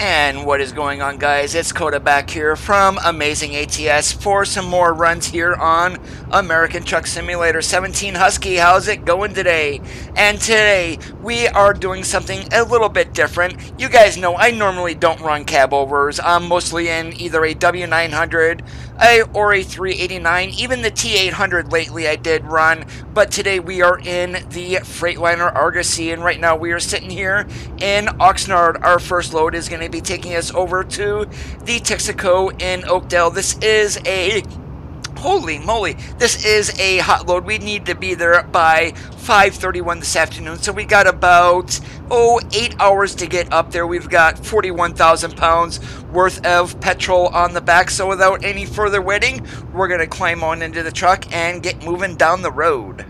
And what is going on, guys? It's Coda back here from Amazing ATS for some more runs here on American Truck Simulator 17 Husky. How's it going today? And today we are doing something a little bit different. You guys know I normally don't run cab overs. I'm mostly in either a W900 or a 389. Even the T800 lately I did run, but today we are in the Freightliner Argosy, and right now we are sitting here in Oxnard. Our first load is going to be taking us over to the Texaco in Oakdale. This is a holy moly, this is a hot load. We need to be there by 5:31 this afternoon, so we got about 8 hours to get up there. We've got 41,000 pounds worth of petrol on the back, so without any further waiting, we're gonna climb on into the truck and get moving down the road.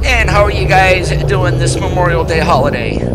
And how are you guys doing this Memorial Day holiday?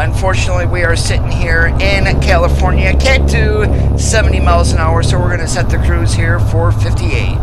Unfortunately, we are sitting here in California. Can't do 70 miles an hour, so we're going to set the cruise here for 58.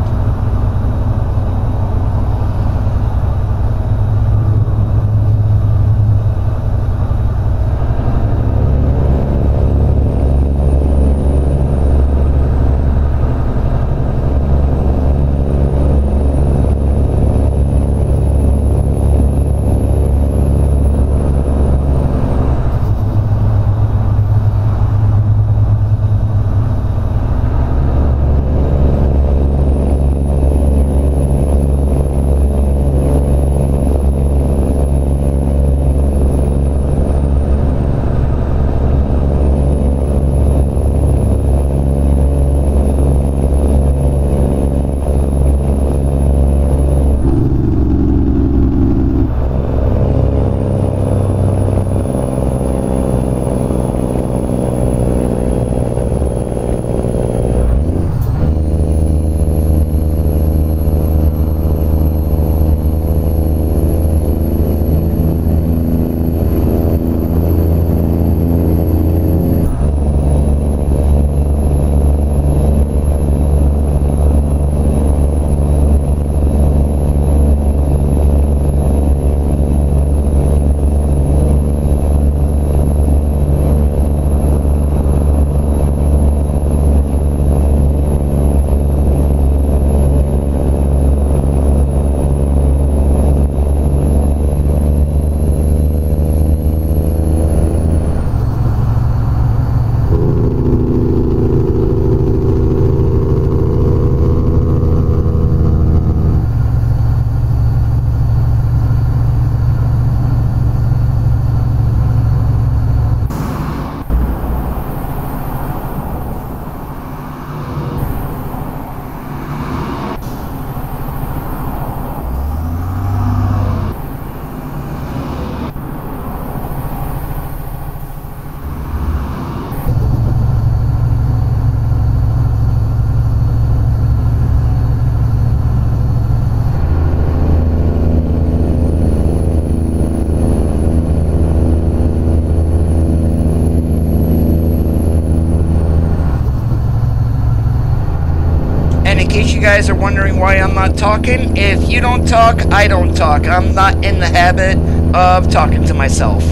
you guys are wondering why I'm not talking, if you don't talk, I don't talk. I'm not in the habit of talking to myself.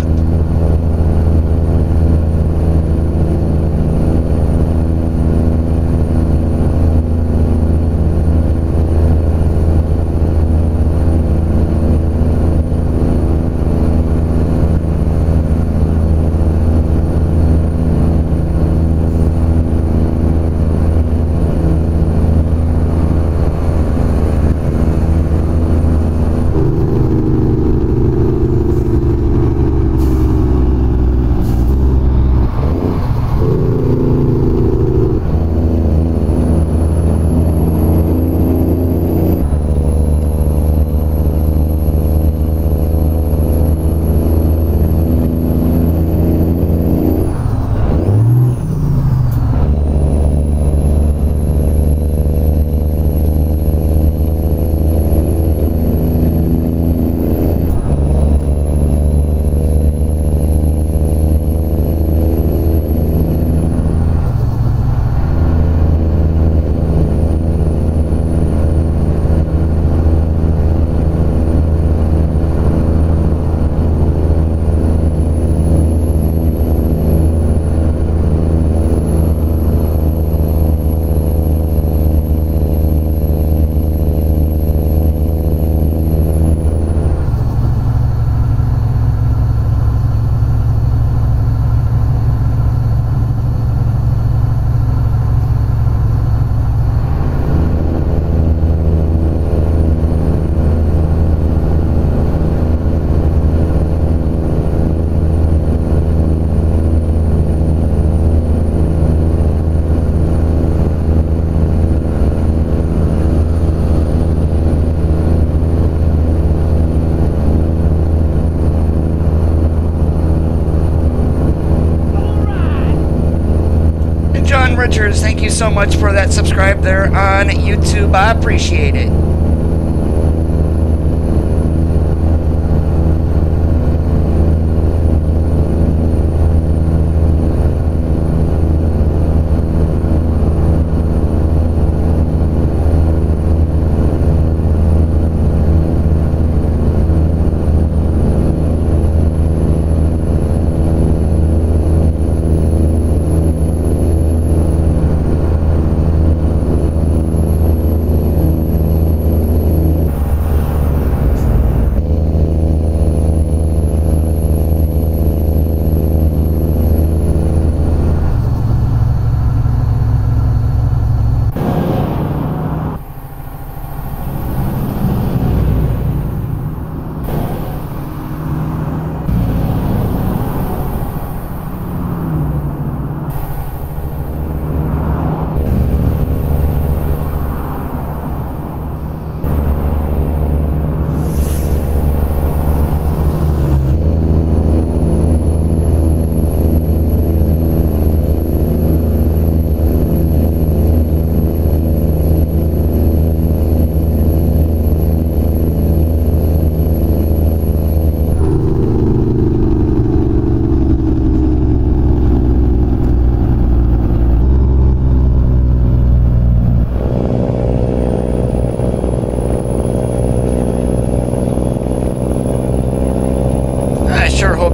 Richards, thank you so much for that subscribe there on YouTube. I appreciate it.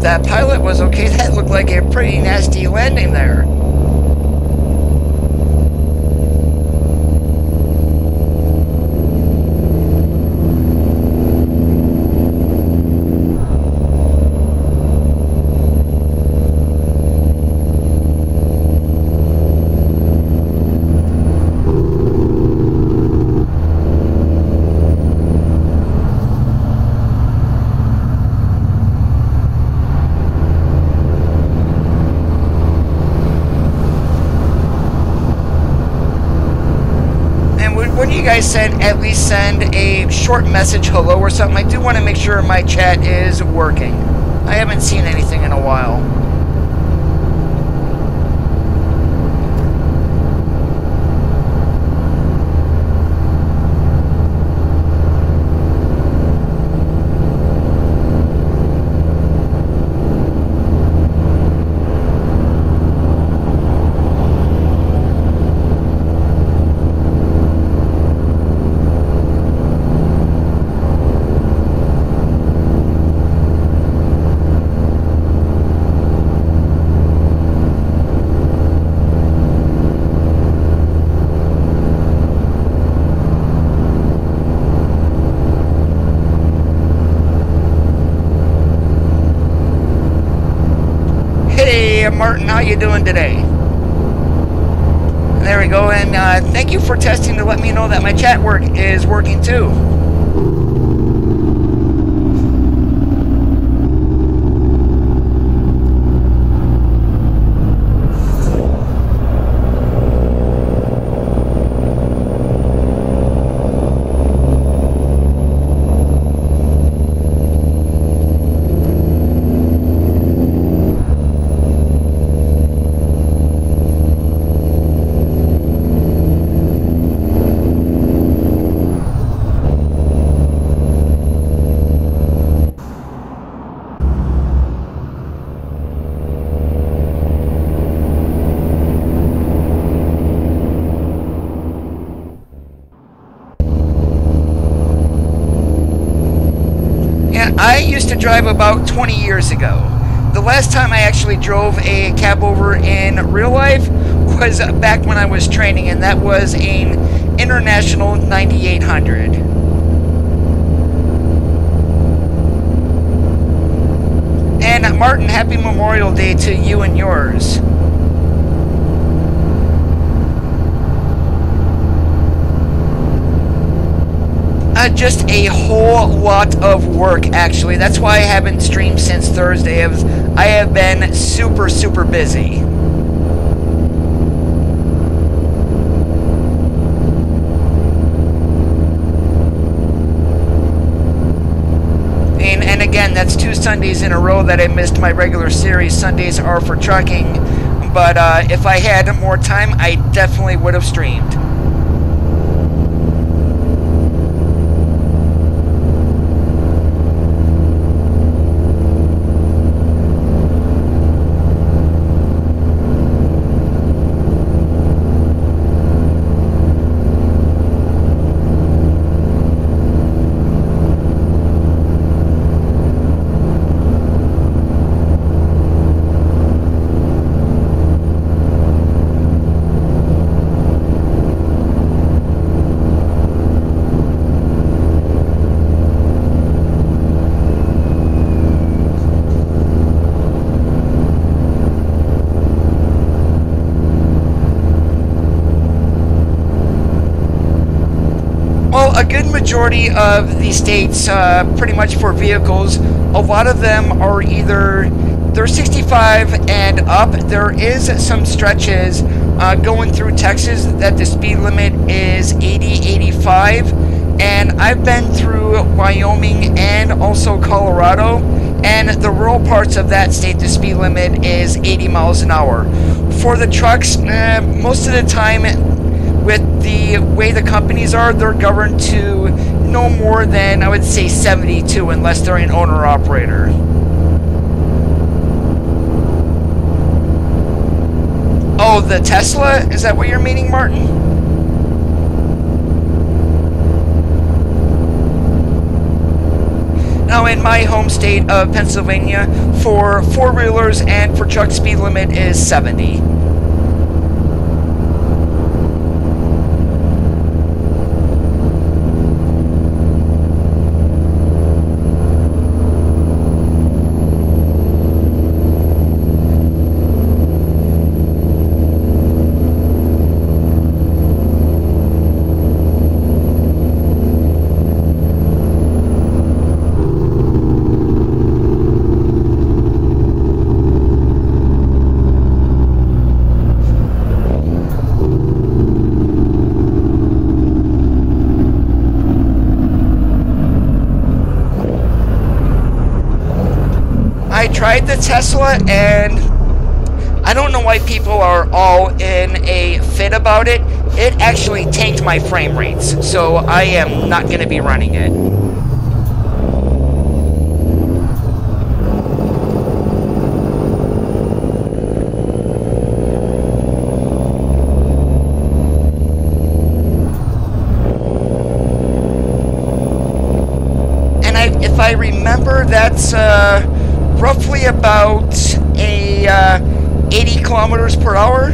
That pilot was okay. That looked like a pretty nasty landing there. At least send a short message, hello or something. I do want to make sure my chat is working. I haven't seen anything in a while. Martin. How you doing today? There we go. And thank you for testing to let me know that my chat is working too. I used to drive about 20 years ago. The last time I actually drove a cab over in real life was back when I was training, and that was an International 9800. And Martin, happy Memorial Day to you and yours. Just a whole lot of work, actually. That's why I haven't streamed since Thursday. I have been super busy. And again, that's 2 Sundays in a row that I missed my regular series. Sundays are for trucking, but if I had more time, I definitely would have streamed. A good majority of the states, pretty much for vehicles, a lot of them are either they're 65 and up. There is some stretches going through Texas that the speed limit is 80, 85, and I've been through Wyoming and also Colorado, and the rural parts of that state the speed limit is 80 miles an hour. For the trucks, most of the time, with the way the companies are, they're governed to no more than, I would say, 72, unless they're an owner-operator. Oh, the Tesla? Is that what you're meaning, Martin? Now, in my home state of Pennsylvania, for four-wheelers and for truck, speed limit is 70. I tried the Tesla, and I don't know why people are all in a fit about it. It actually tanked my frame rates, so I am not going to be running it. And if I remember, that's roughly about a 80 kilometers per hour.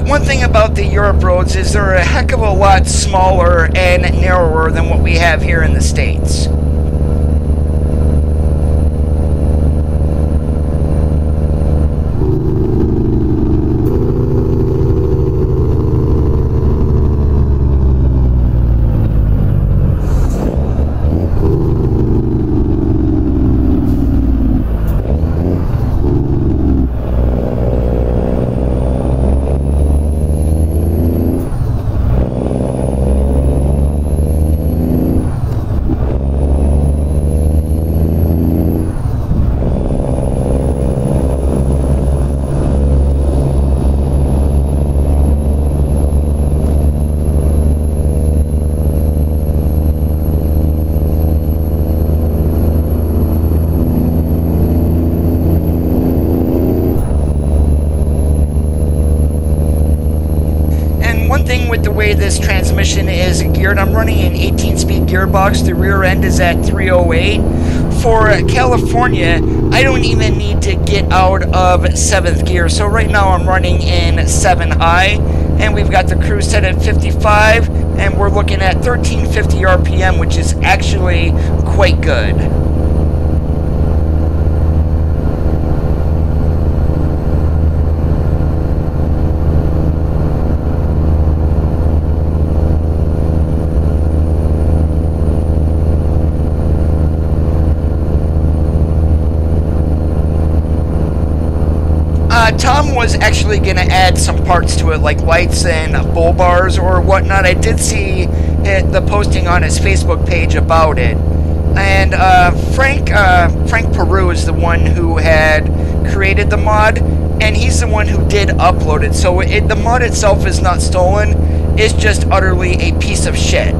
one thing about the Europe roads is they're a heck of a lot smaller and narrower than what we have here in the States. With the way this transmission is geared, I'm running an 18-speed gearbox. The rear end is at 308. For California, I don't even need to get out of 7th gear. So right now I'm running in 7 high, and we've got the cruise set at 55, and we're looking at 1350 RPM, which is actually quite good. Tom was actually going to add some parts to it, like lights and bull bars or whatnot. I did see the posting on his Facebook page about it. And Frank Peru is the one who had created the mod, and he's the one who did upload it. So the mod itself is not stolen, it's just utterly a piece of shit.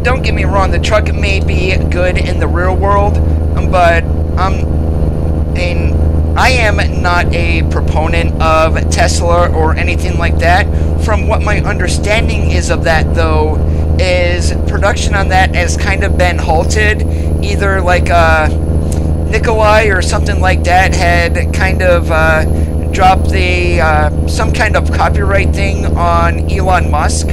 Don't get me wrong, the truck may be good in the real world, but I am not a proponent of Tesla or anything like that. From what my understanding is of that, though, is production on that has kind of been halted. Either like Nikolai or something like that had kind of dropped the some kind of copyright thing on Elon Musk.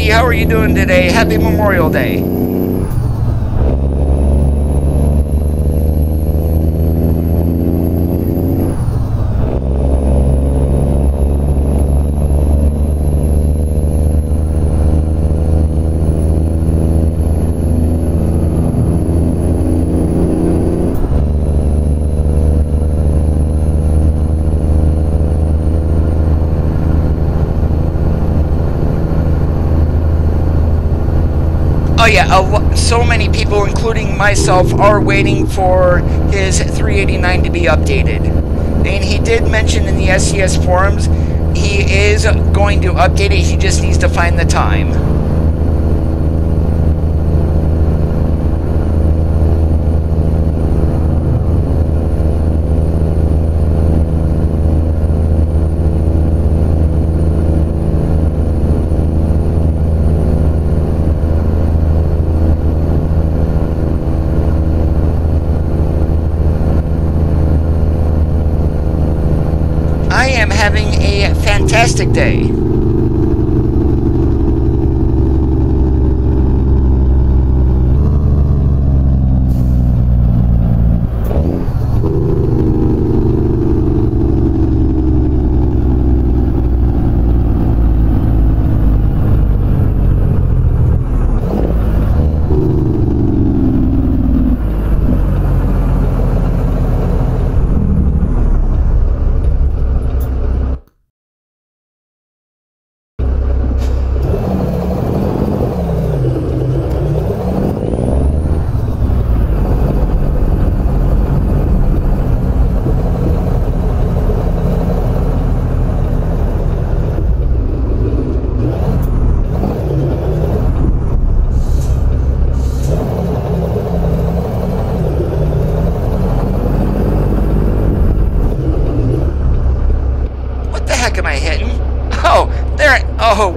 How are you doing today? Happy Memorial Day. Oh yeah, so many people, including myself, are waiting for his 389 to be updated. And he did mention in the SCS forums he is going to update it, he just needs to find the time. Having a fantastic day.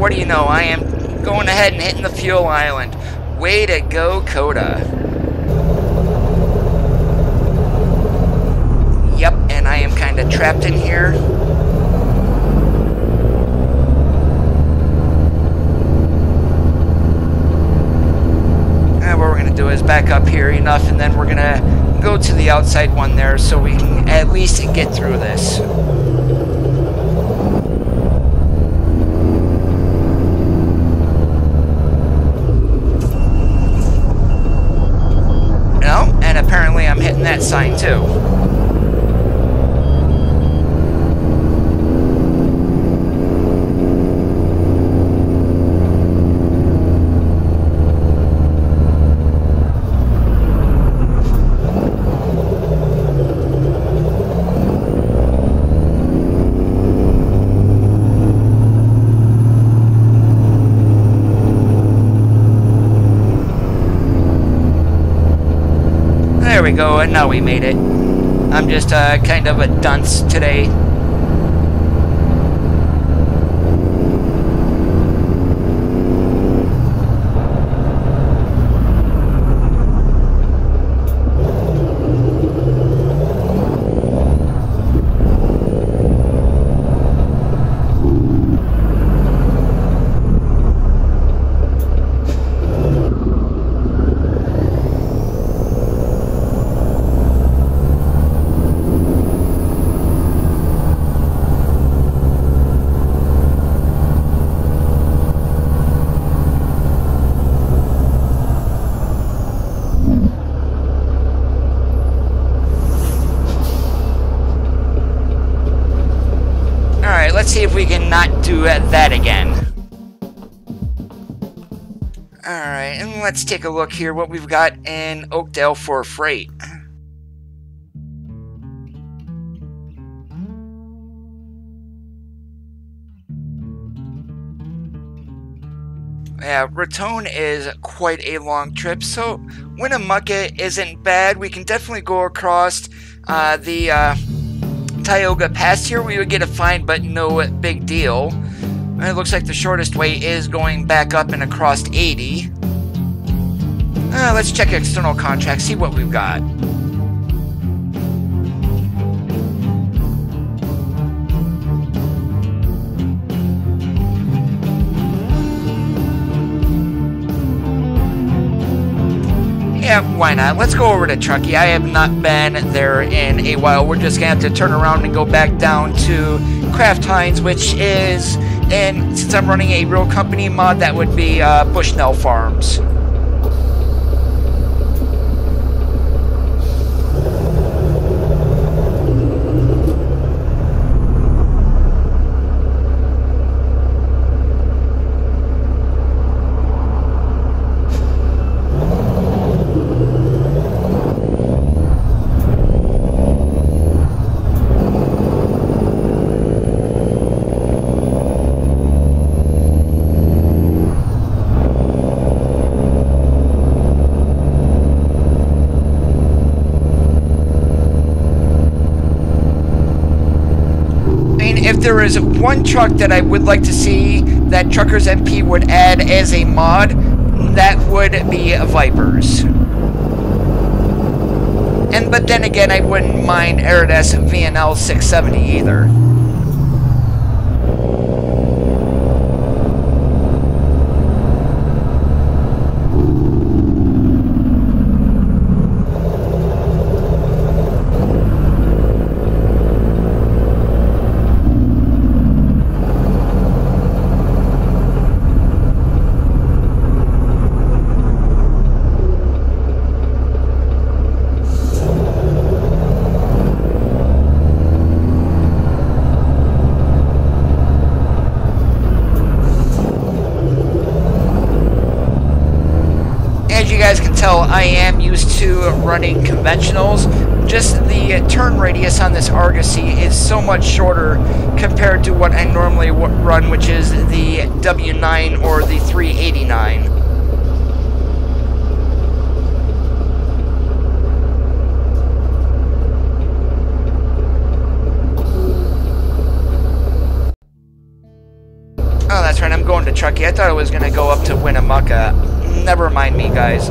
what do you know? I am going ahead and hitting the fuel island. Way to go, Coda. Yep, and I am kind of trapped in here. And what we're going to do is back up here enough, and then we're going to go to the outside one there so we can at least get through this. No, and apparently I'm hitting that sign too. There we go, and now we made it. I'm just kind of a dunce today. Let's see if we can not do that again. Alright, and let's take a look here what we've got in Oakdale for freight. Yeah, Raton is quite a long trip, so Winnemucca isn't bad. We can definitely go across the Tioga Pass here. We would get a fine, but no big deal. And it looks like the shortest way is going back up and across 80. Let's check external contracts, see what we've got. Yeah, why not? Let's go over to Truckee. I have not been there in a while. We're just going to have to turn around and go back down to Kraft Heinz, which is, and since I'm running a real company mod, that would be Bushnell Farms. If there is one truck that I would like to see that Truckers MP would add as a mod, that would be Vipers. But then again, I wouldn't mind Eridas VNL 670 either. I am used to running conventionals. Just the turn radius on this Argosy is so much shorter compared to what I normally run, which is the W9 or the 389. Oh, that's right, I'm going to Truckee. I thought it was going to go up to Winnemucca. Never mind me, guys.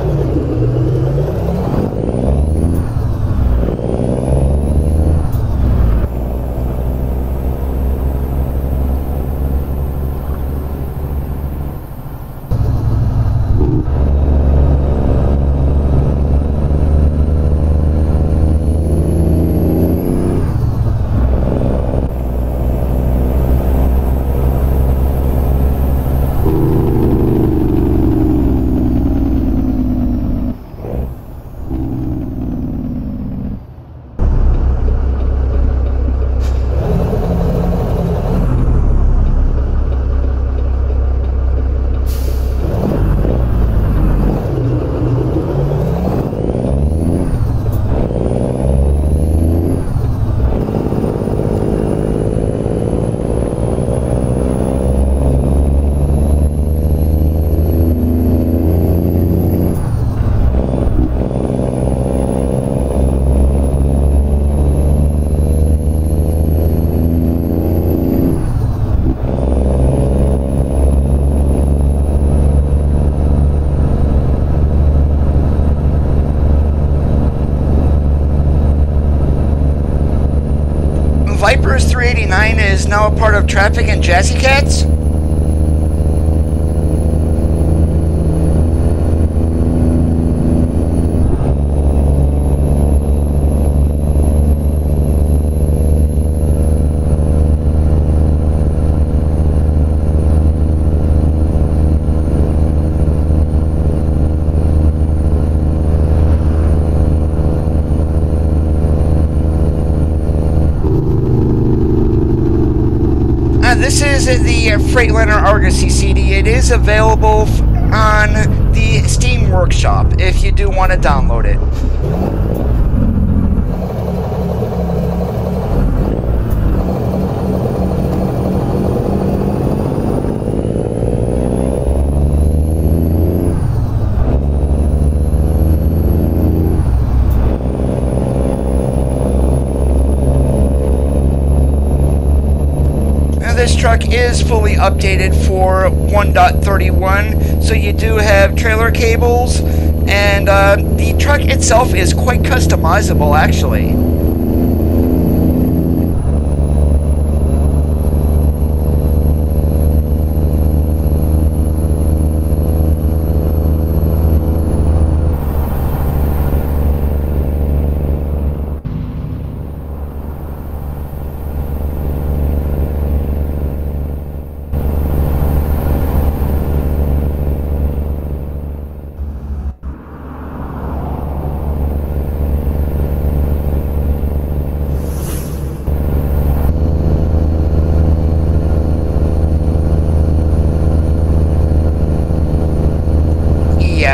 Viper's 389 is now a part of Traffic and Jazzy Cats? This is the Freightliner Argosy CD. It is available on the Steam Workshop if you do want to download it. This truck is fully updated for 1.31, so you do have trailer cables, and the truck itself is quite customizable, actually.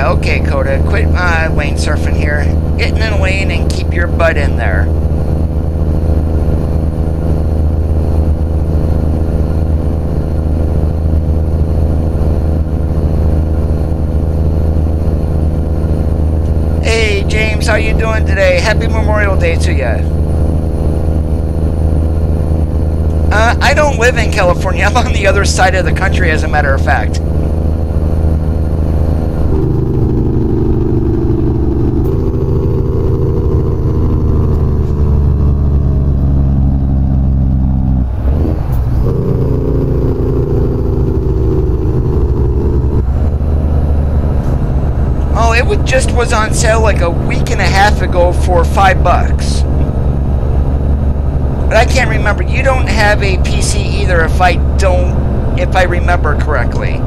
Okay, Coda, quit lane surfing here. Get in the lane and keep your butt in there. Hey, James, how you doing today? Happy Memorial Day to you. I don't live in California. I'm on the other side of the country, as a matter of fact. It just was on sale like a week and a half ago for $5. But I can't remember. You don't have a PC either, if I remember correctly.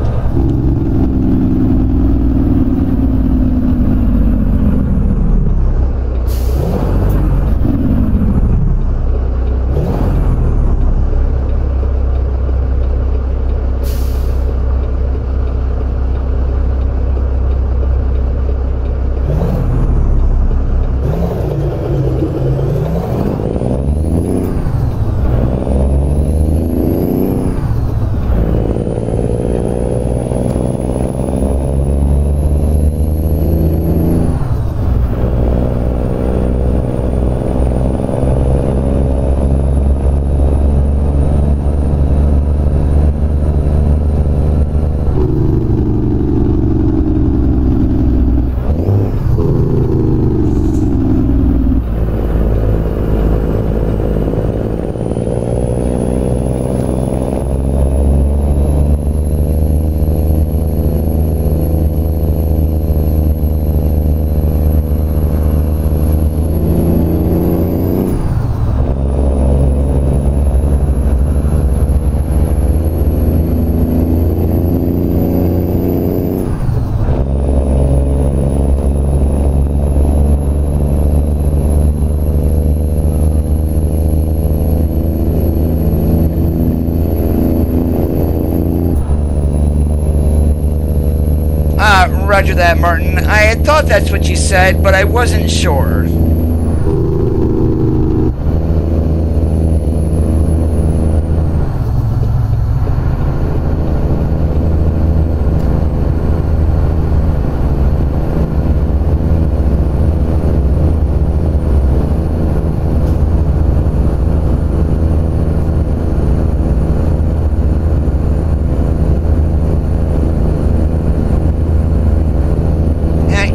Roger that, Martin. I had thought that's what you said, but I wasn't sure.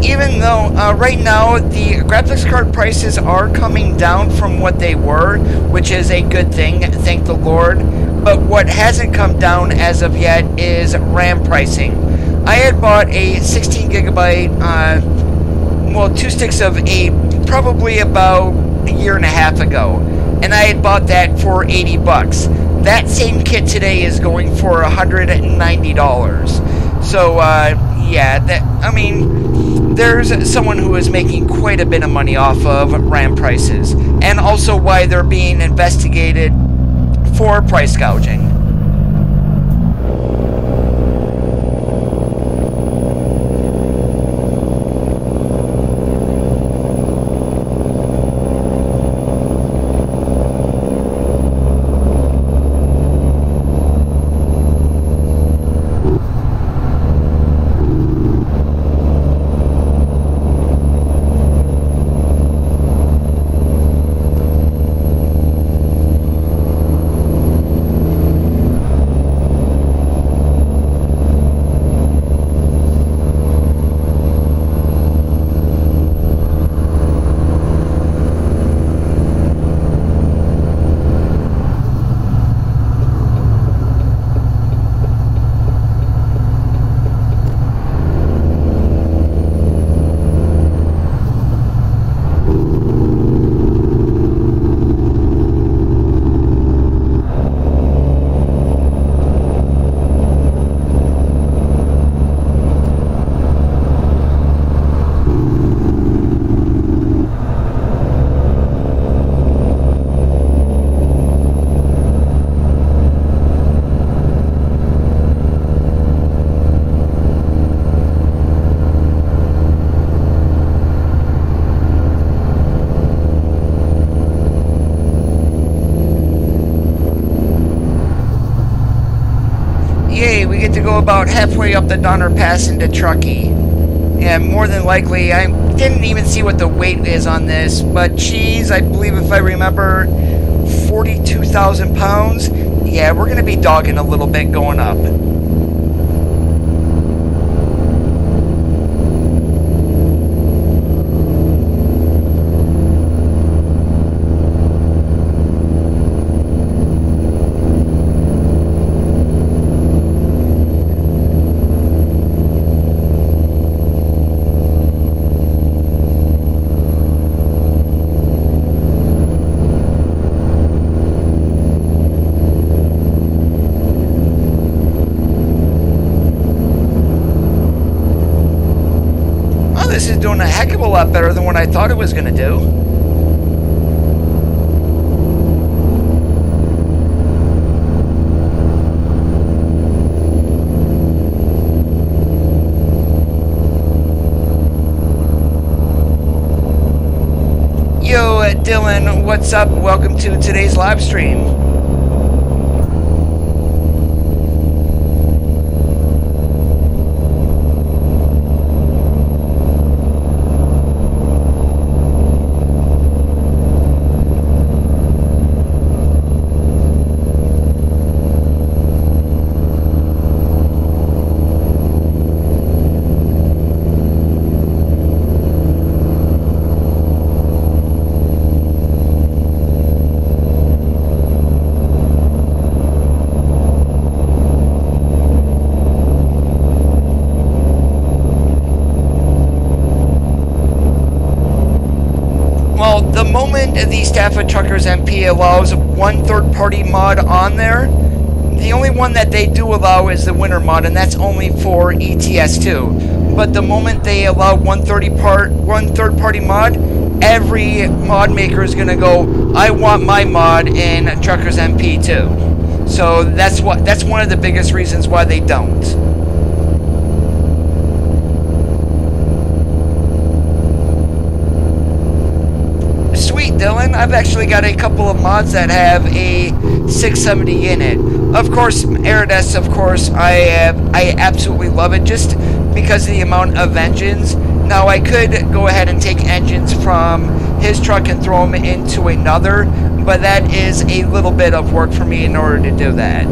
Even though right now the graphics card prices are coming down from what they were, which is a good thing, thank the Lord, but what hasn't come down as of yet is RAM pricing. I had bought a 16 gigabyte, well, 2 sticks of 8 probably about a year and a half ago, and I had bought that for 80 bucks. That same kit today is going for $190. So, yeah, I mean, there's someone who is making quite a bit of money off of RAM prices, and also why they're being investigated for price gouging. We get to go about halfway up the Donner Pass into Truckee. And more than likely, I didn't even see what the weight is on this, but geez, I believe if I remember, 42,000 pounds. Yeah, we're going to be dogging a little bit going up. This is doing a heck of a lot better than what I thought it was going to do. Yo, Dylan, what's up? Welcome to today's live stream. The moment the Staff of Truckers MP allows one third-party mod on there, the only one that they do allow is the winter mod, and that's only for ETS2. But the moment they allow one third-party mod, every mod maker is going to go, I want my mod in Truckers MP too. So that's one of the biggest reasons why they don't. and I've actually got a couple of mods that have a 670 in it. Of course, Aerodesk, of course, I absolutely love it just because of the amount of engines. Now, I could go ahead and take engines from his truck and throw them into another, but that is a little bit of work for me in order to do that.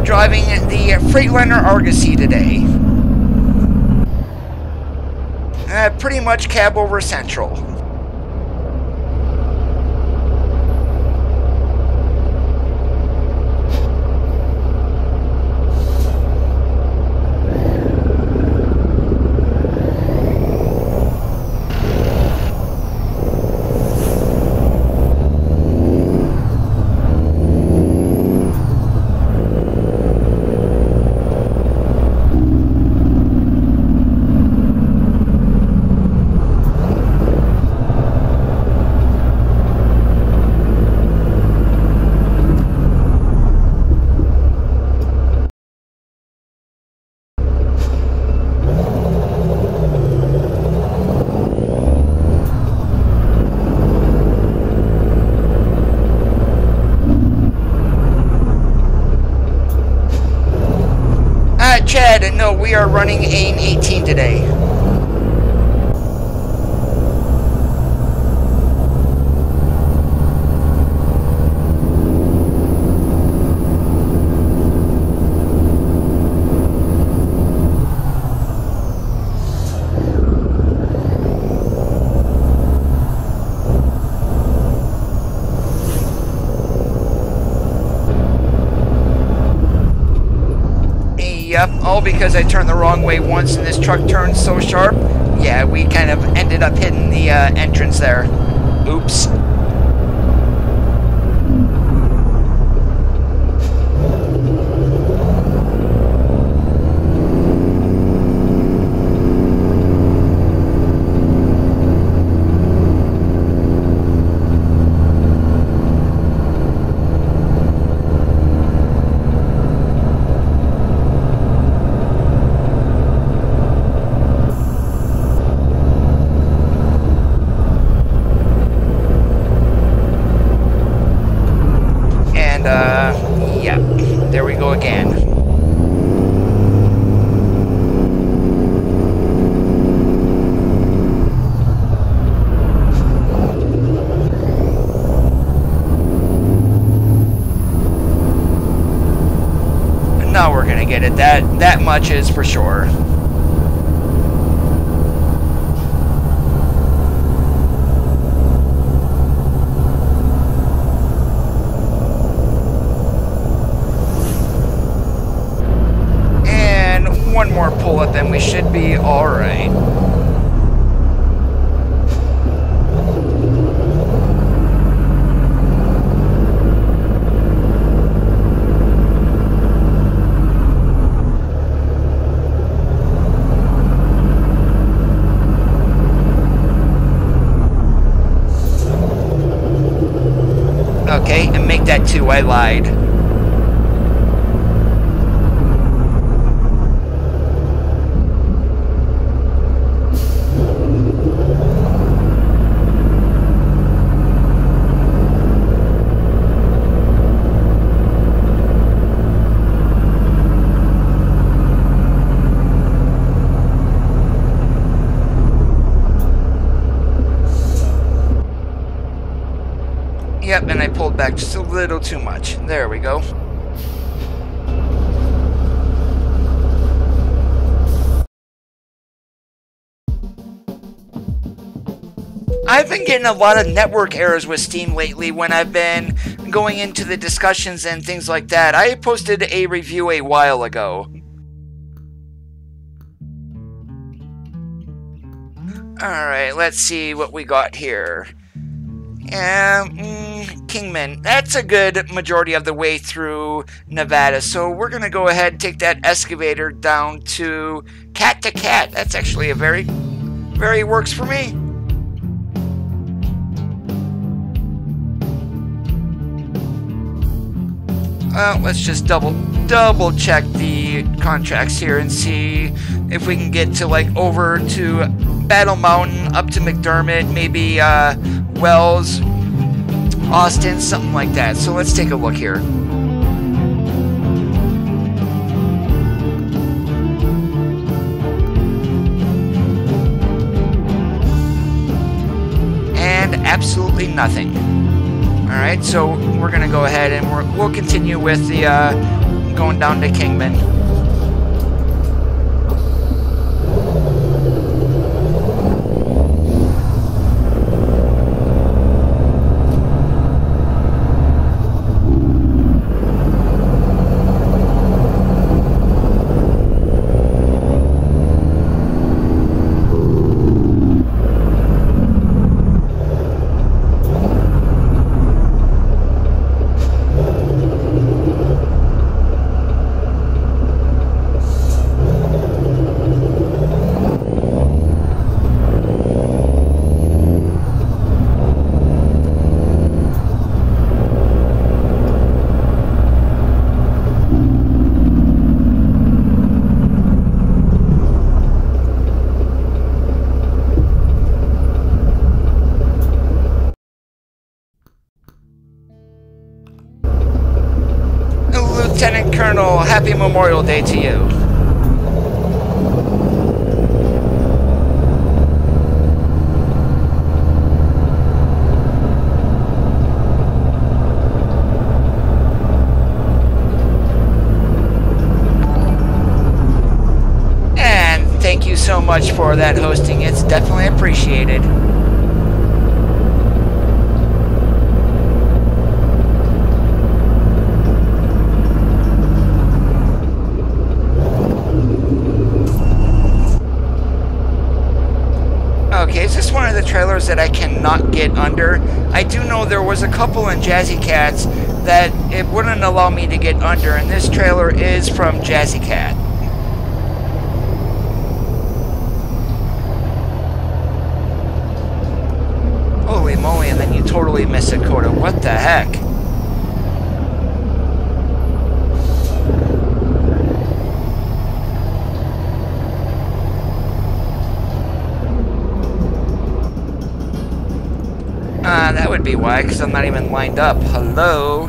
Driving the Freightliner Argosy today. Pretty much cab over Central. Chad, no, we are running an 18 today. Yep, all because I turned the wrong way once and this truck turned so sharp. Yeah, we kind of ended up hitting the entrance there. Oops. Yeah, there we go again. Now we're gonna get it. That much is for sure. One more pull up and we should be all right. Okay, and make that 2, I lied. Yep, and I pulled back just a little too much. There we go. I've been getting a lot of network errors with Steam lately when I've been going into the discussions and things like that. I posted a review a while ago. Alright, let's see what we got here. Kingman. That's a good majority of the way through Nevada, so we're going to go ahead and take that excavator down to Cat. That's actually a very works for me. Let's just double check the contracts here and see if we can get to like over to Battle Mountain, up to McDermott, maybe Wells, Austin, something like that. So let's take a look here. And absolutely nothing. Alright, so we're going to go ahead and we'll continue with the going down to Kingman. Lieutenant Colonel, happy Memorial Day to you. And thank you so much for that hosting. It's definitely appreciated. Okay, is this one of the trailers that I cannot get under? I do know there was a couple in Jazzy Cats that it wouldn't allow me to get under, and this trailer is from Jazzy Cat. Holy moly, and then you totally miss it, Coda. What the heck? That would be why, because I'm not even lined up. Hello?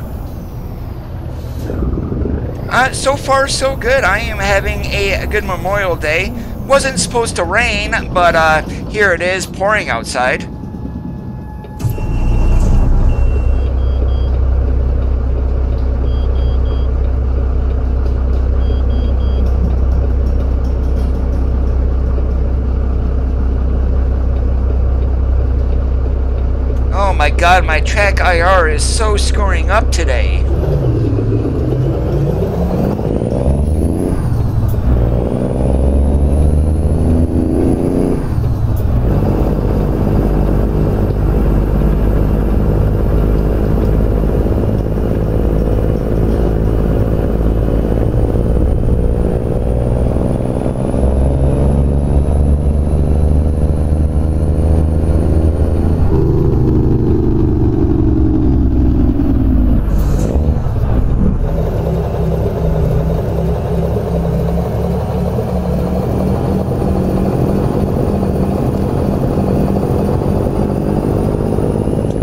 So far, so good. I am having a good Memorial Day. Wasn't supposed to rain, but here it is, pouring outside. Oh my god, my TrackIR is so scoring up today.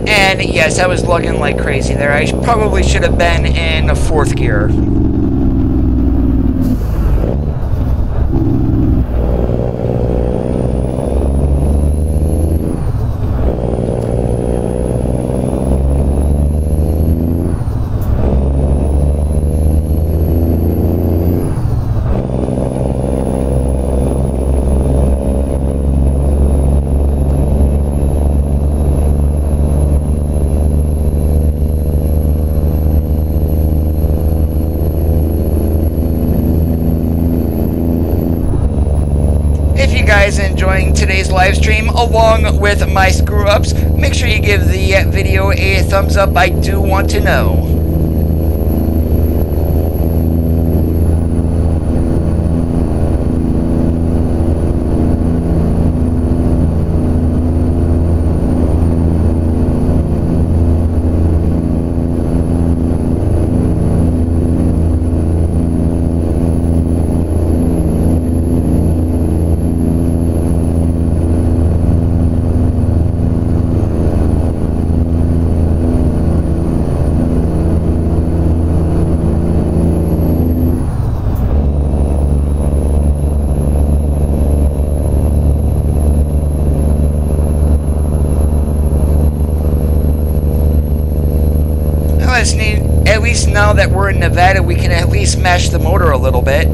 And yes, I was lugging like crazy there. I probably should have been in fourth gear. today's live stream along with my screw-ups. Make sure you give the video a thumbs up. I do want to know. At least now that we're in Nevada, we can at least mash the motor a little bit.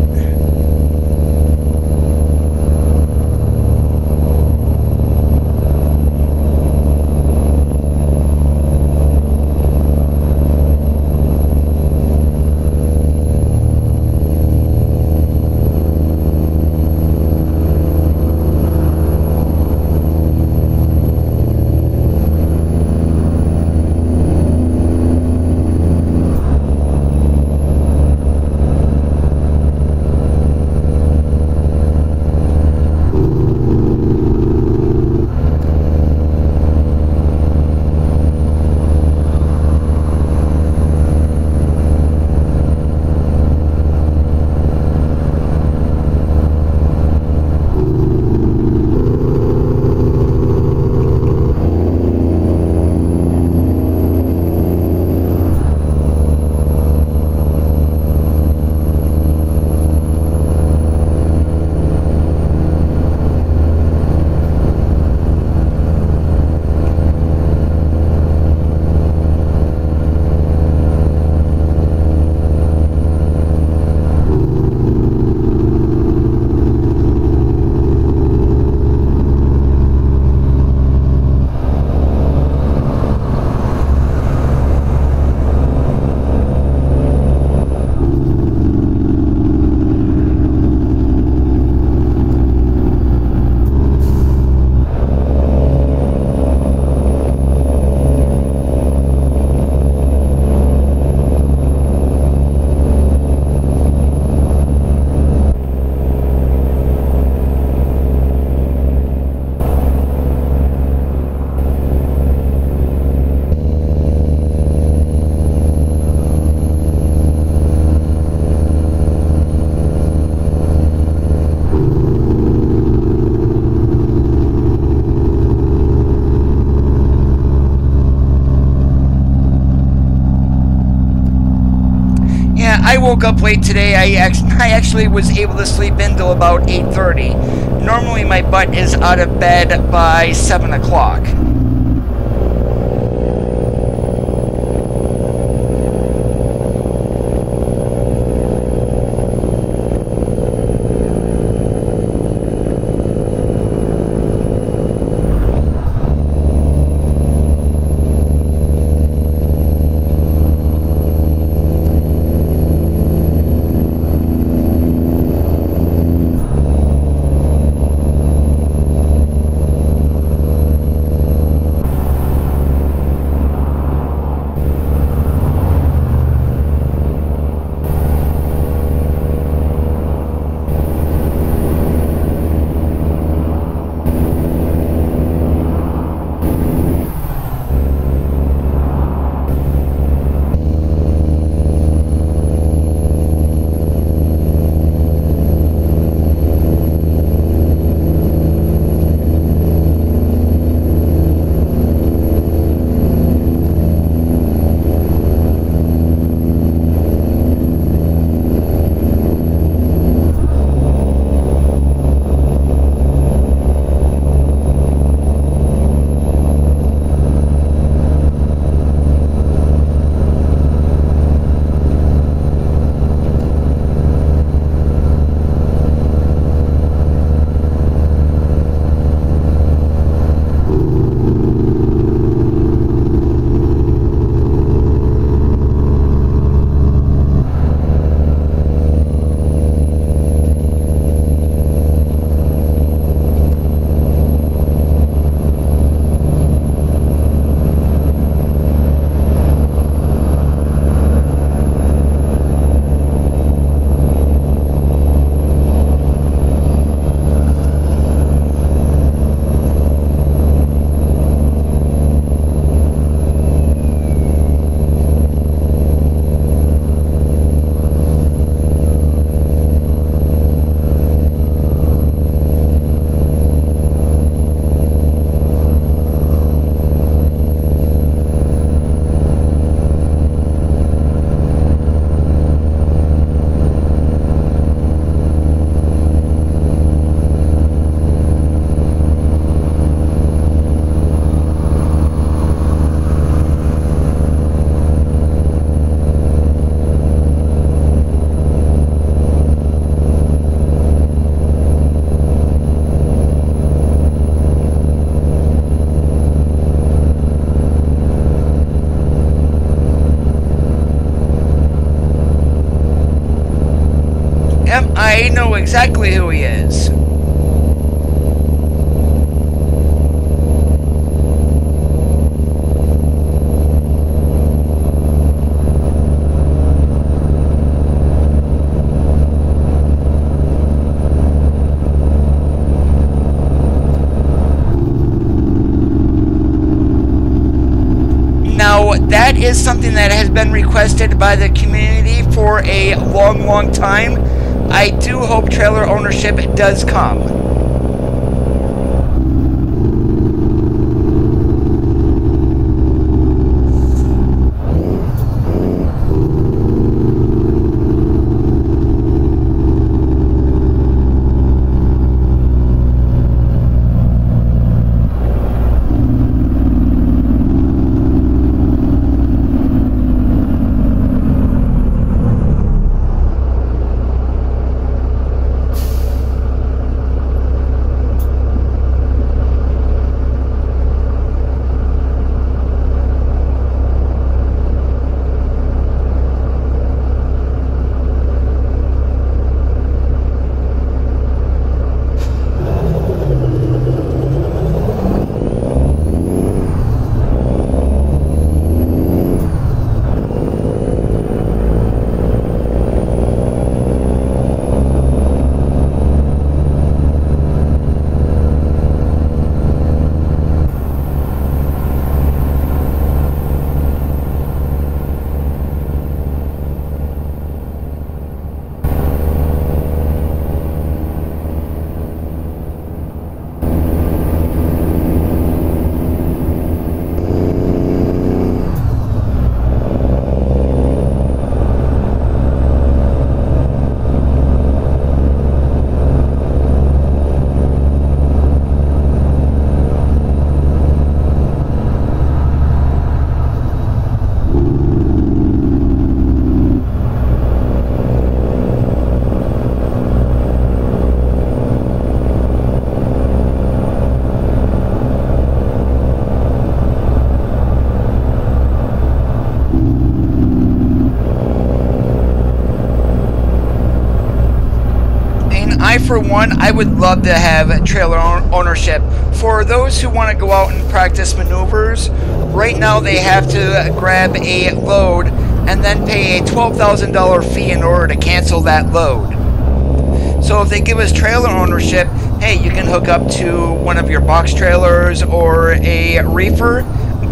I woke up late today. I actually was able to sleep in till about 8:30. Normally my butt is out of bed by 7 o'clock. I know exactly who he is. Now, that is something that has been requested by the community for a long time. I do hope trailer ownership does come. For one, I would love to have trailer ownership. For those who want to go out and practice maneuvers, right now they have to grab a load and then pay a $12,000 fee in order to cancel that load. So if they give us trailer ownership, hey, you can hook up to one of your box trailers or a reefer,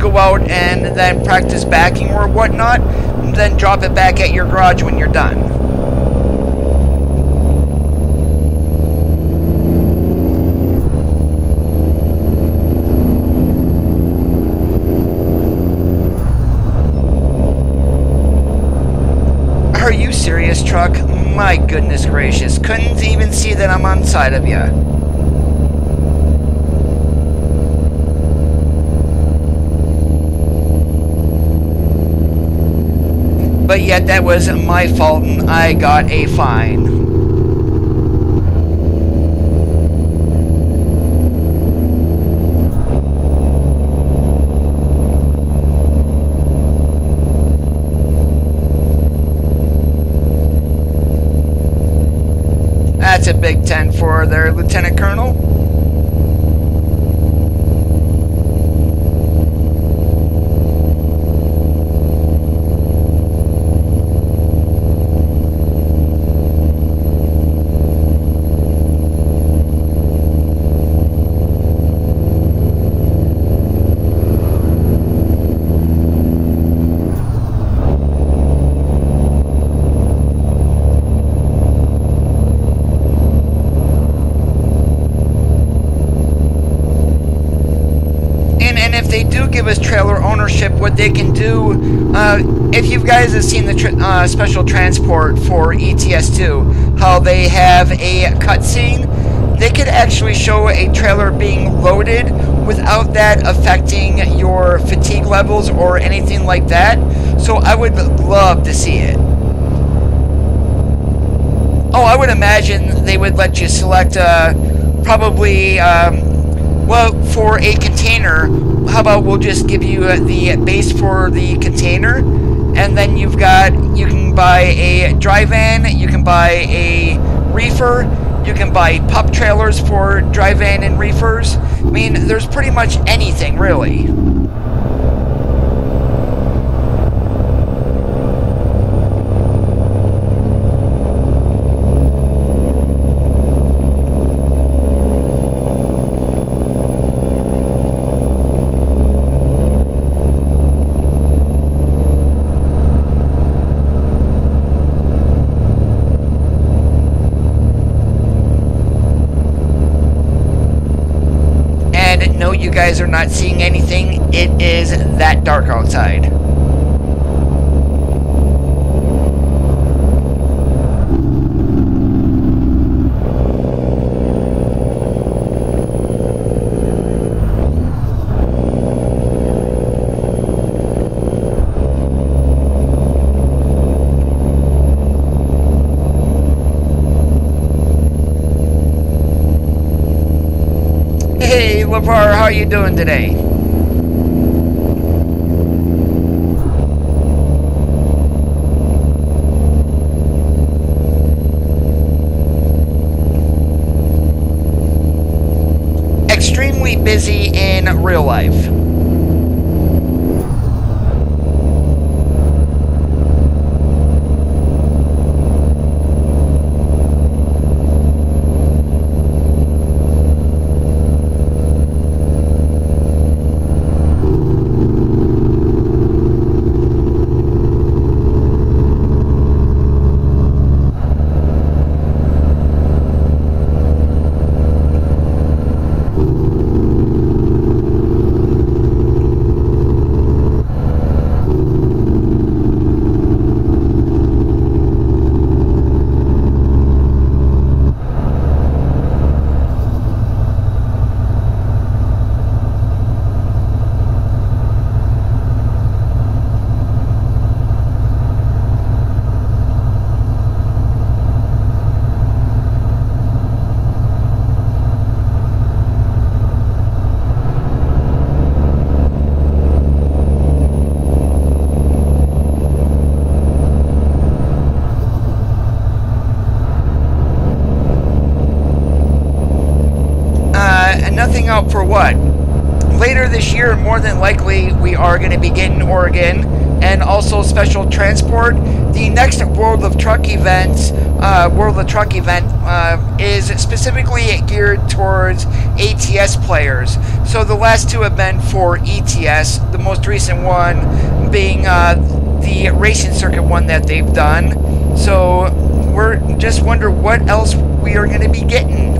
go out and then practice backing or whatnot, and then drop it back at your garage when you're done. Are you serious, truck? My goodness gracious. Couldn't even see that I'm on side of you. But yet that was my fault and I got a fine. That's a big 10 for their Lieutenant Colonel. They do give us trailer ownership. What they can do, if you guys have seen the special transport for ETS2, how they have a cutscene, they could actually show a trailer being loaded without that affecting your fatigue levels or anything like that. So I would love to see it. Oh, I would imagine they would let you select probably, well, for a container, how about we'll just give you the base for the container, and then you can buy a dry van, you can buy a reefer. You can buy pup trailers for dry van and reefers. I mean, there's pretty much anything, really. No, you guys are not seeing anything. It is that dark outside. Hey, LeVar, how you doing today? Extremely busy in real life. Nothing out for what? Later this year, more than likely, we are going to be getting Oregon and also special transport. The next World of Truck event is specifically geared towards ATS players. So the last two have been for ETS, the most recent one being the racing circuit one that they've done. So we're just wonder what else we are going to be getting.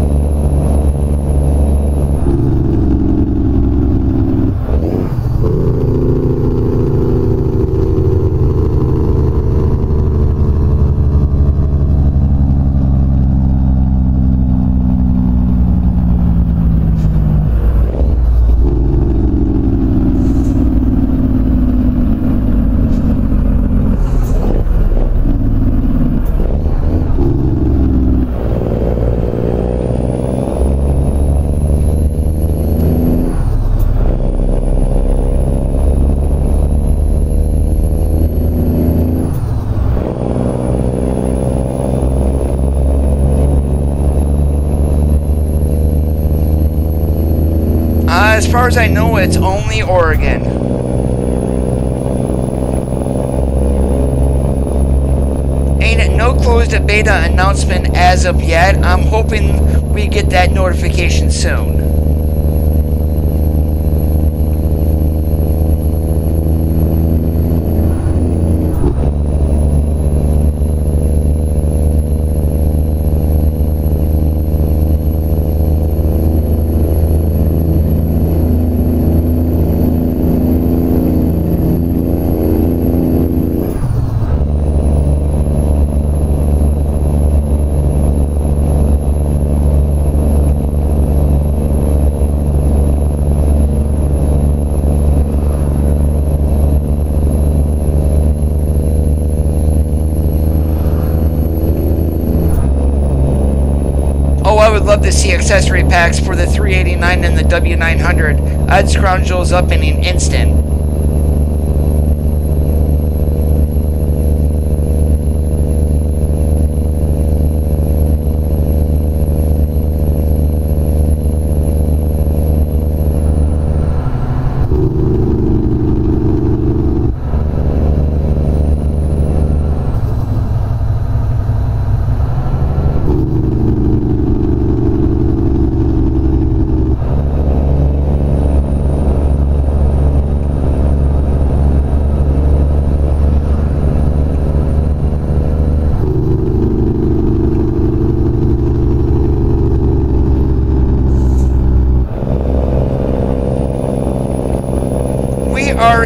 As far as I know, it's only Oregon. Ain't no closed beta announcement as of yet. I'm hoping we get that notification soon. Love to see accessory packs for the 389 and the W900. I'd scrounge those up in an instant.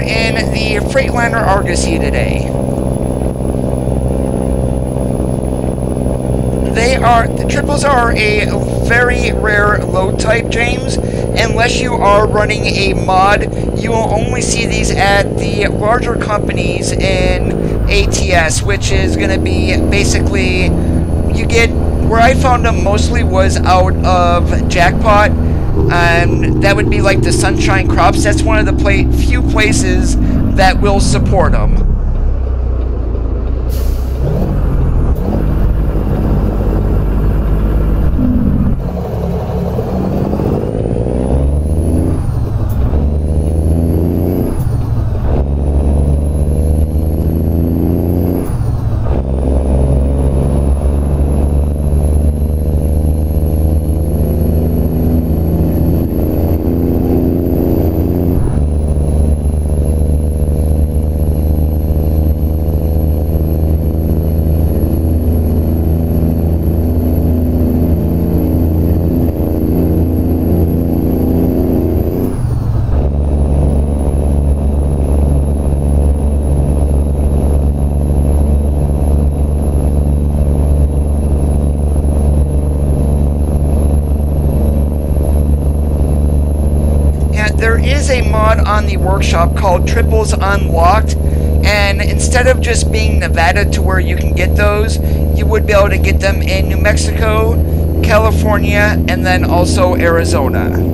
in the Freightliner Argosy today. The triples are a very rare load type, James. Unless you are running a mod, you will only see these at the larger companies in ATS, which is going to be basically, you get, where I found them mostly was out of Jackpot, and that would be like the Sunshine Crops. That's one of the few places that will support them. There is a mod on the workshop called Triples Unlocked, and instead of just being Nevada to where you can get those, you would be able to get them in New Mexico, California, and then also Arizona.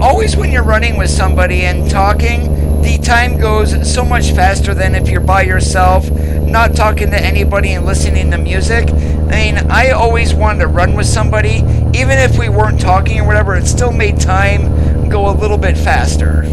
Always when you're running with somebody and talking, the time goes so much faster than if you're by yourself, not talking to anybody and listening to music. I mean, I always wanted to run with somebody, even if we weren't talking or whatever, it still made time go a little bit faster.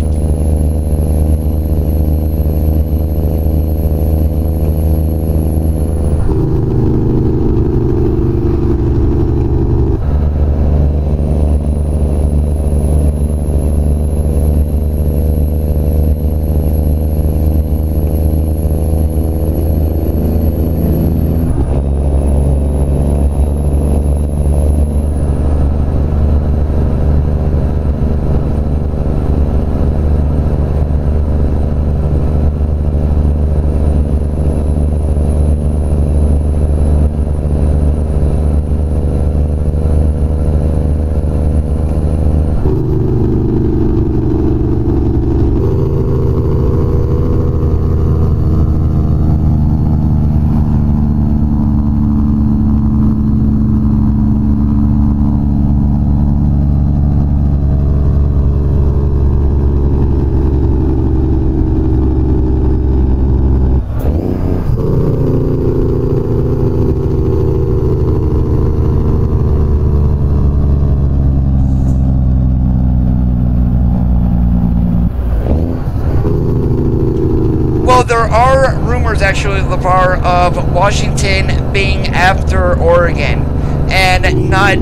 there are rumors, actually, LeVar, of Washington being after Oregon and not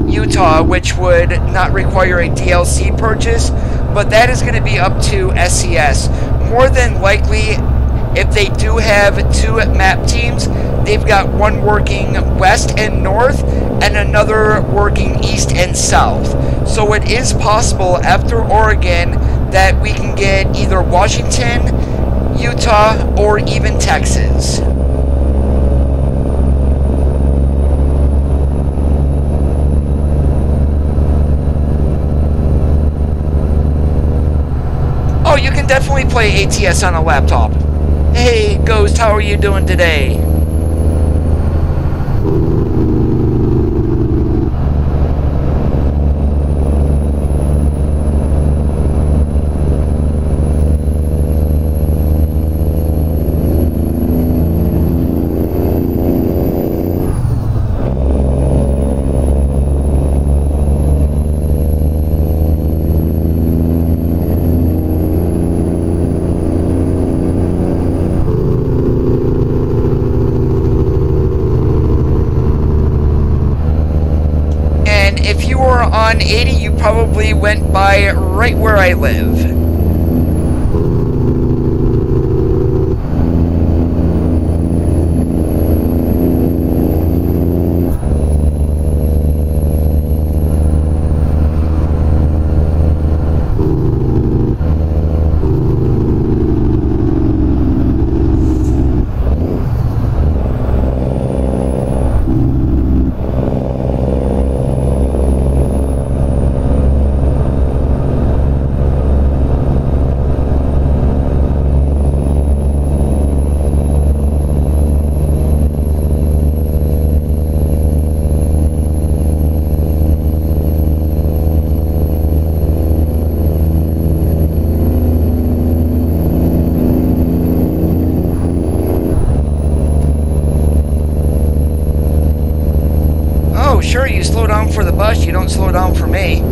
Utah, which would not require a DLC purchase, but that is going to be up to SCS. More than likely, if they do have two map teams, they've got one working west and north and another working east and south. So it is possible after Oregon that we can get either Washington, Utah, or even Texas. Oh, you can definitely play ATS on a laptop. Hey, Ghost, how are you doing today? On 80, you probably went by right where I live. Sure, you slow down for the bus, you don't slow down for me.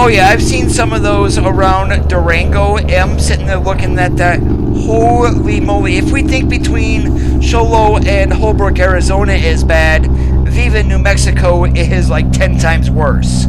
Oh yeah, I've seen some of those around Durango. I'm sitting there looking at that. Holy moly. If we think between Sholo and Holbrook, Arizona is bad, Viva, New Mexico is like 10 times worse.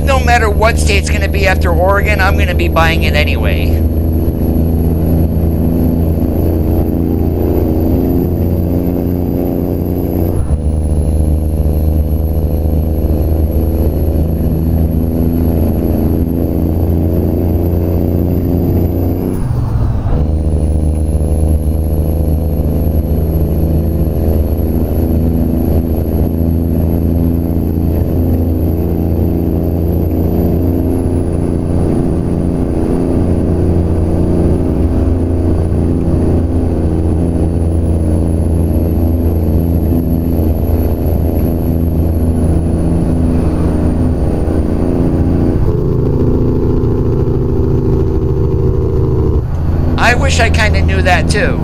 No matter what state's going to be after Oregon, I'm going to be buying it anyway. I wish I kind of knew that too.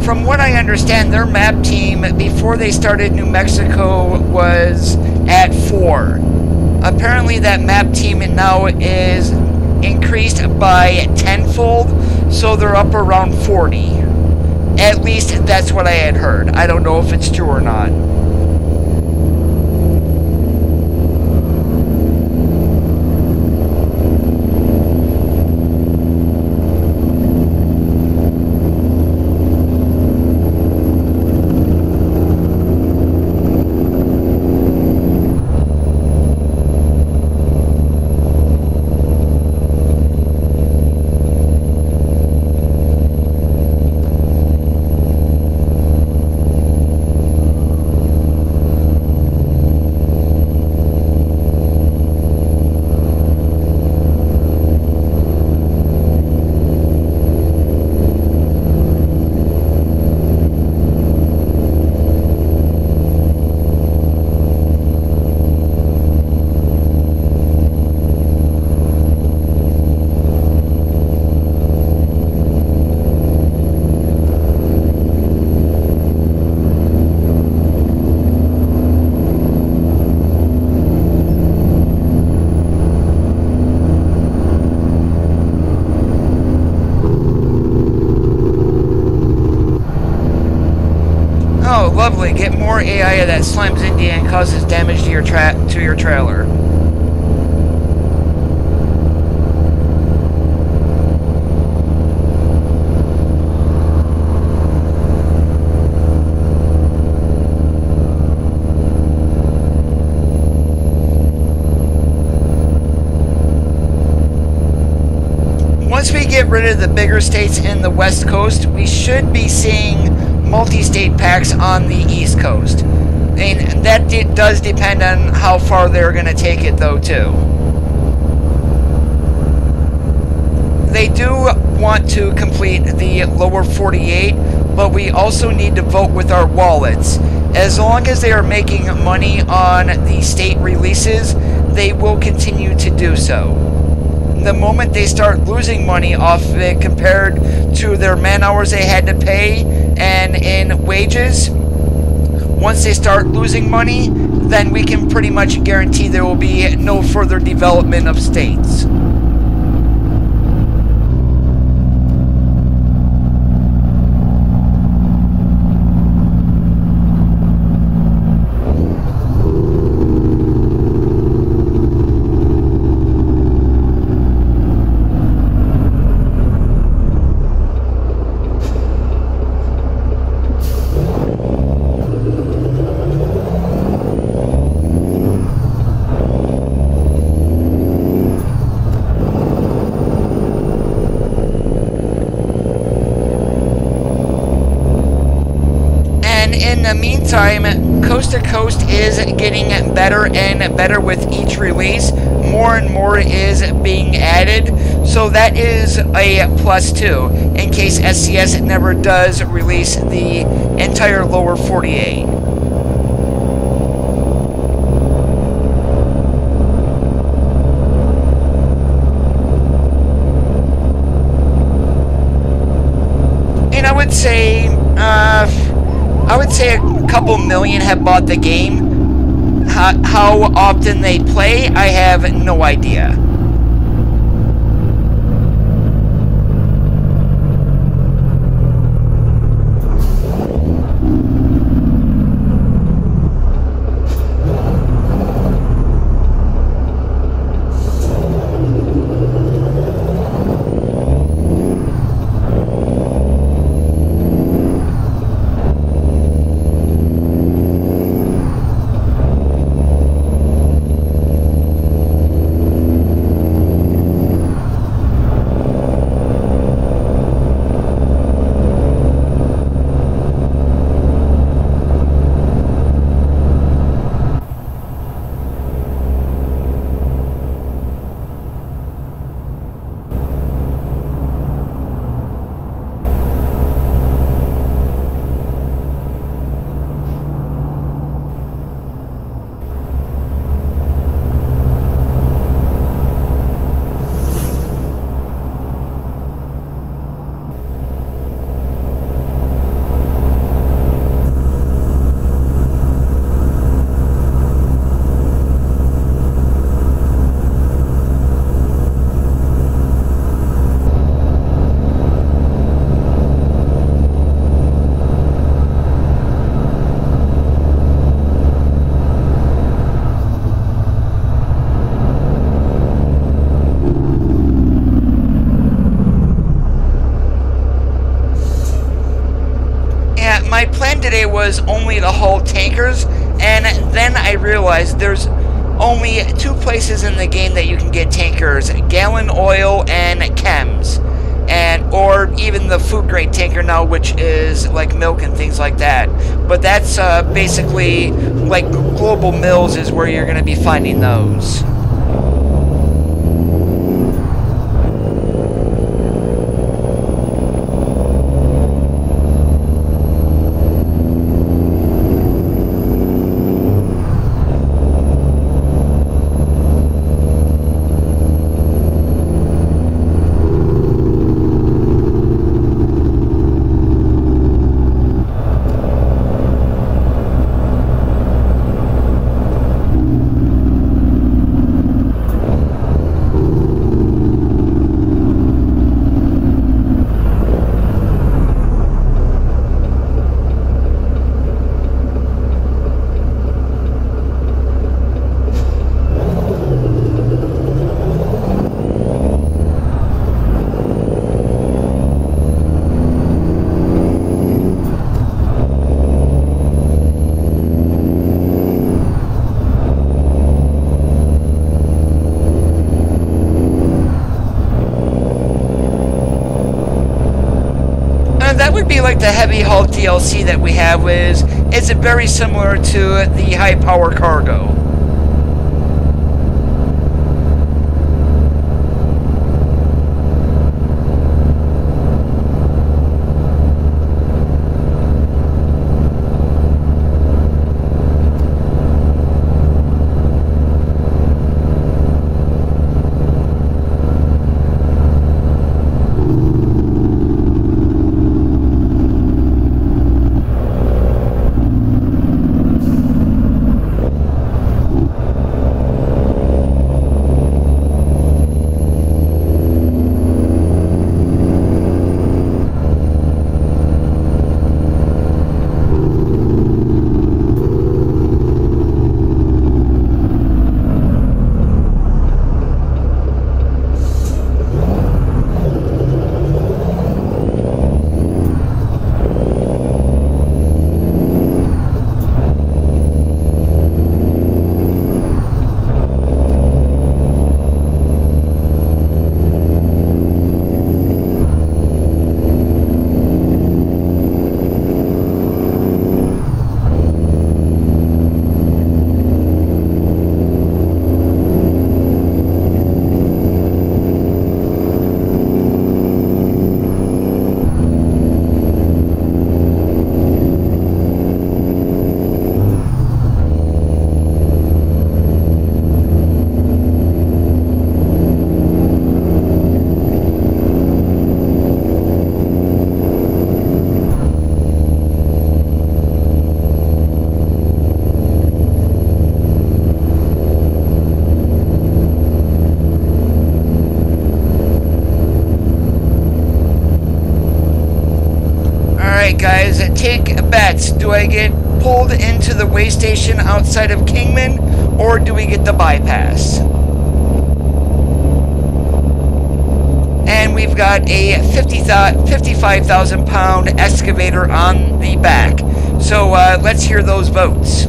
From what I understand, their map team before they started New Mexico was at 4. Apparently that map team now is increased by tenfold, so they're up around 40. At least that's what I had heard. I don't know if it's true or not. Lovely. Get more AI that slams into you and causes damage to your trailer. Once we get rid of the bigger states in the West Coast, we should be seeing multi-state packs on the East Coast. And that does depend on how far they're going to take it, though, too. They do want to complete the lower 48, but we also need to vote with our wallets. As long as they are making money on the state releases, they will continue to do so. The moment they start losing money off of it compared to their man hours they had to pay and in wages, once they start losing money, then we can pretty much guarantee there will be no further development of states. In the meantime, Coast to Coast is getting better and better with each release. More and more is being added, so that is a plus too, in case SCS never does release the entire lower 48. And I would say a couple million have bought the game. How often they play, I have no idea. run today was only the hull tankers, and then I realized there's only 2 places in the game that you can get tankers: gallon oil and chems, or even the food grade tanker now, which is like milk and things like that. But that's basically like global mills is where you're going to be finding those. That would be like the heavy hull DLC that we have. Is it very similar to the high power cargo? Guys, take bets. Do I get pulled into the way station outside of Kingman, or do we get the bypass? And we've got a 55,000 pound excavator on the back. So let's hear those votes.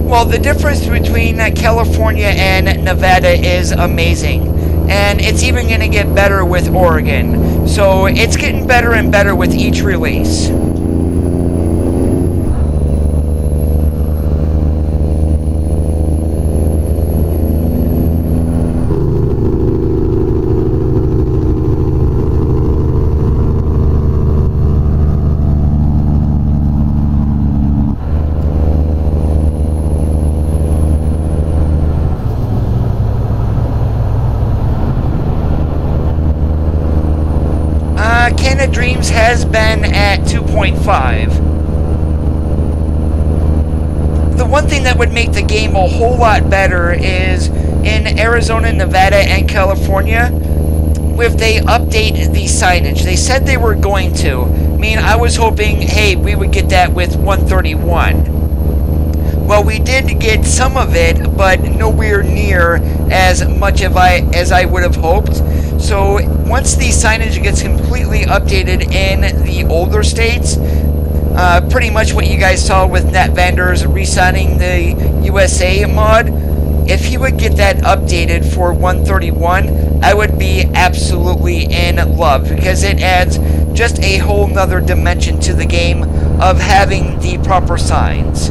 Well, the difference between California and Nevada is amazing, and it's even going to get better with Oregon. So it's getting better and better with each release. Canada Dreams has been at 2.5. The one one thing that would make the game a whole lot better is in Arizona, Nevada, and California, if they update the signage. They said they were going to. I mean, I was hoping, hey, we would get that with 131. Well, we did get some of it, but nowhere near as much as I would have hoped. So once the signage gets completely updated in the older states, pretty much what you guys saw with NetVendors resigning the USA mod, if he would get that updated for 131, I would be absolutely in love, because it adds just a whole nother dimension to the game of having the proper signs.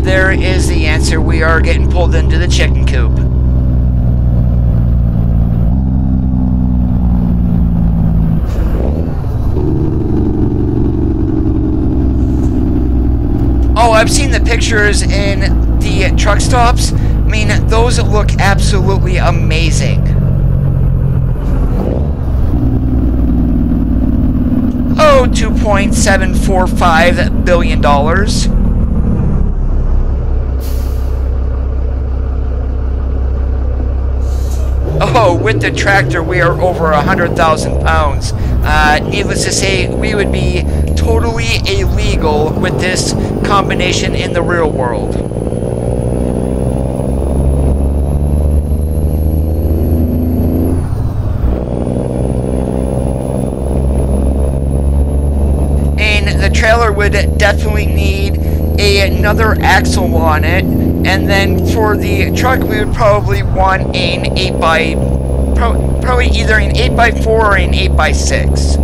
There is the answer. We are getting pulled into the chicken coop. Oh, I've seen the pictures in the truck stops. I mean, those look absolutely amazing. Oh, $2.745 billion. Oh, with the tractor, we are over 100,000 pounds. Needless to say, we would be totally illegal with this combination in the real world. And the trailer would definitely need another axle on it. And then for the truck, we would probably want an probably either an 8x4 or an 8x6.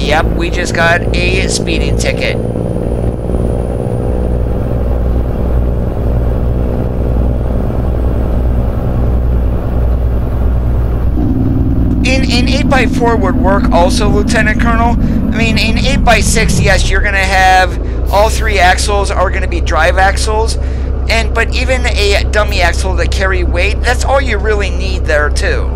Yep, we just got a speeding ticket. An 8x4 would work also, Lieutenant Colonel. I mean, in 8x6, yes, you're going to have all three axles are going to be drive axles, but even a dummy axle to carry weight, that's all you really need there too.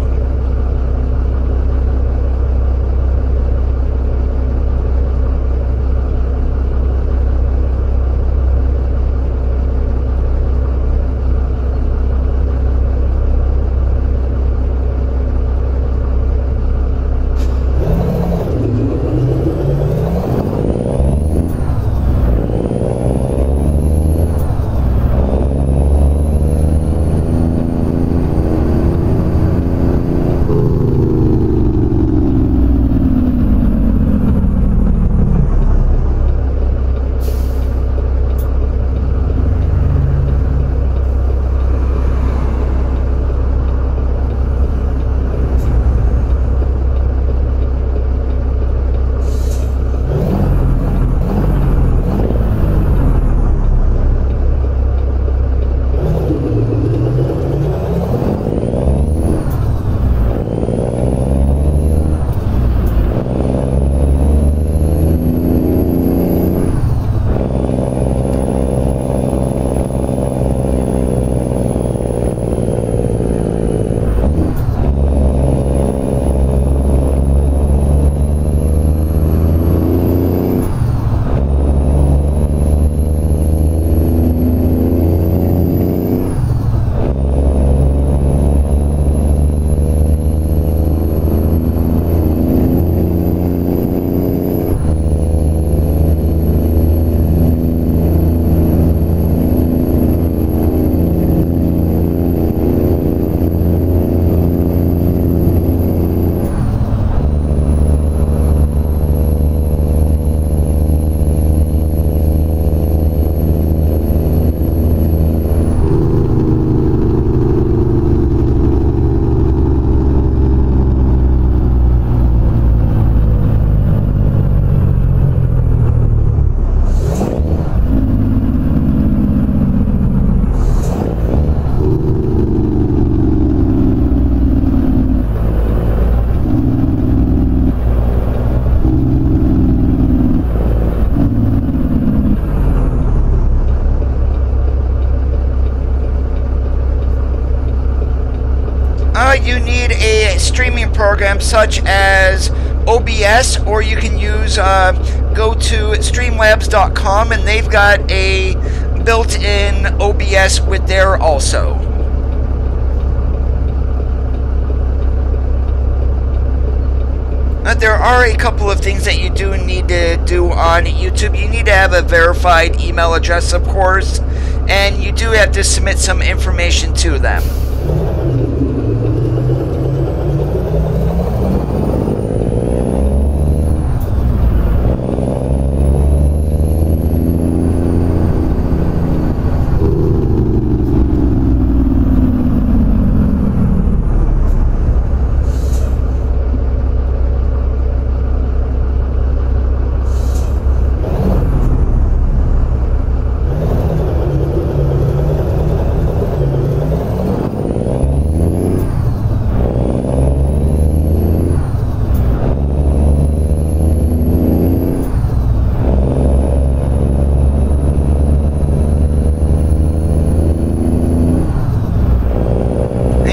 You need a streaming program such as OBS, or you can use go to streamlabs.com, and they've got a built-in OBS with there also. There are a couple of things that you do need to do on YouTube. You need to have a verified email address, of course, and you do have to submit some information to them.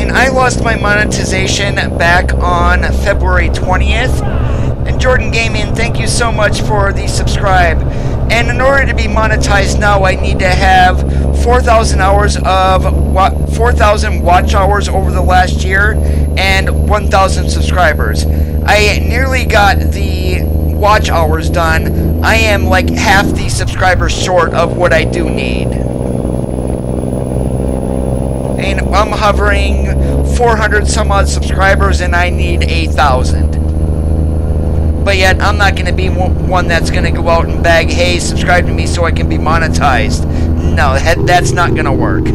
I lost my monetization back on February 20th. And Jordan Gaming, thank you so much for the subscribe. And in order to be monetized now, I need to have 4,000 hours of 4,000 watch hours over the last year and 1,000 subscribers. I nearly got the watch hours done. I am like half the subscribers short of what I do need. And I'm hovering 400 some odd subscribers, and I need 1,000. But yet, I'm not going to be one that's going to go out and beg, hey, subscribe to me so I can be monetized. No, that's not going to work.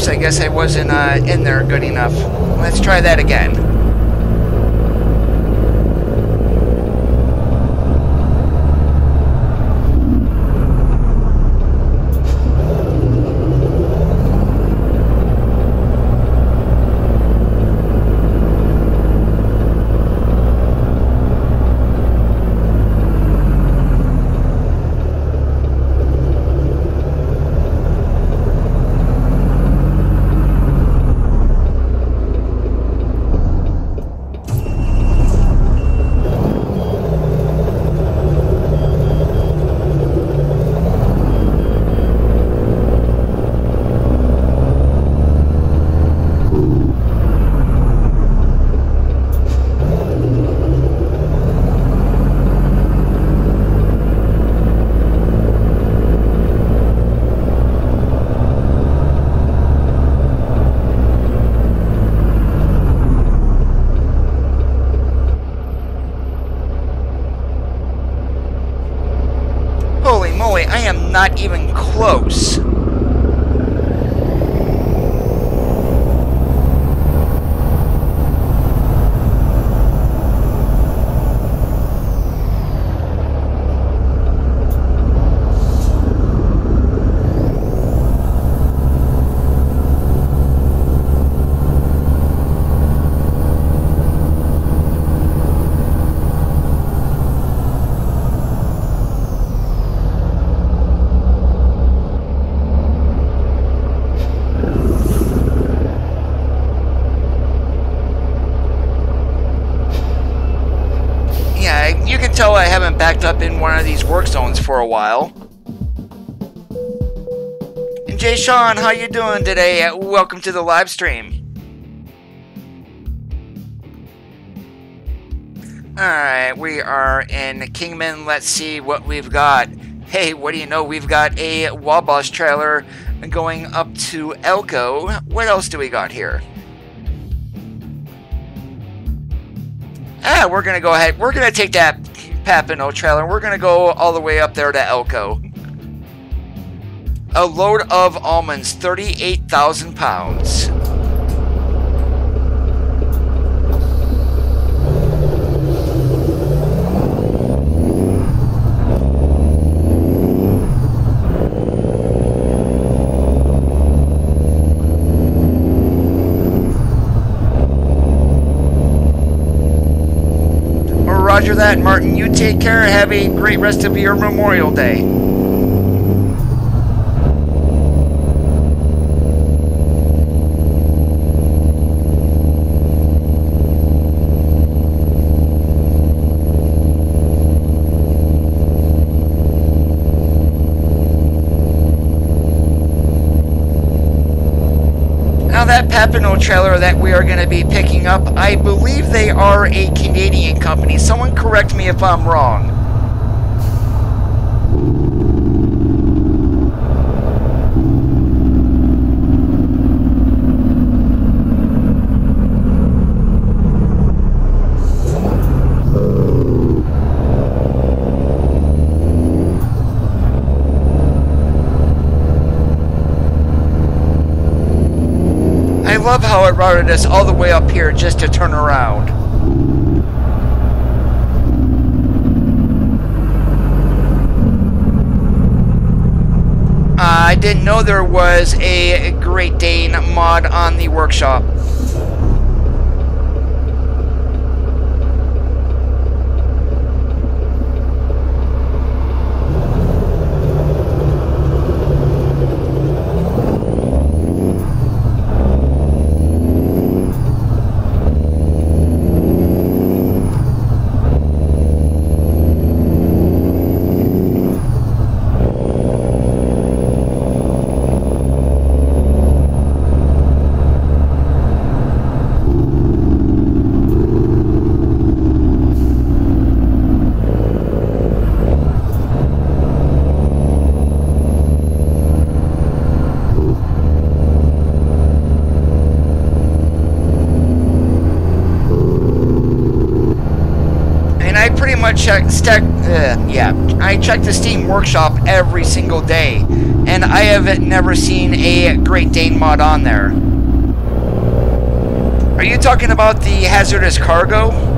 I guess I wasn't in there good enough. Let's try that again. I am not even close. can tell, I haven't backed up in one of these work zones for a while. And Jay Sean, how you doing today? Welcome to the live stream. Alright, we are in Kingman. Let's see what we've got. Hey, what do you know? We've got a Wabash trailer going up to Elko. What else do we got here? We're going to go ahead. We're going to take that Papino trailer. We're going to go all the way up there to Elko. A load of almonds, 38,000 pounds. Roger that, Martin. You take care. Have a great rest of your Memorial Day. Now that Papino trailer that we are going to be picking up, I believe they are a Canadian company. Someone correct me if I'm wrong. I love how it routed us all the way up here just to turn around. I didn't know there was a Great Dane mod on the workshop. I check the Steam Workshop every single day, and I have never seen a Great Dane mod on there. Are you talking about the hazardous cargo?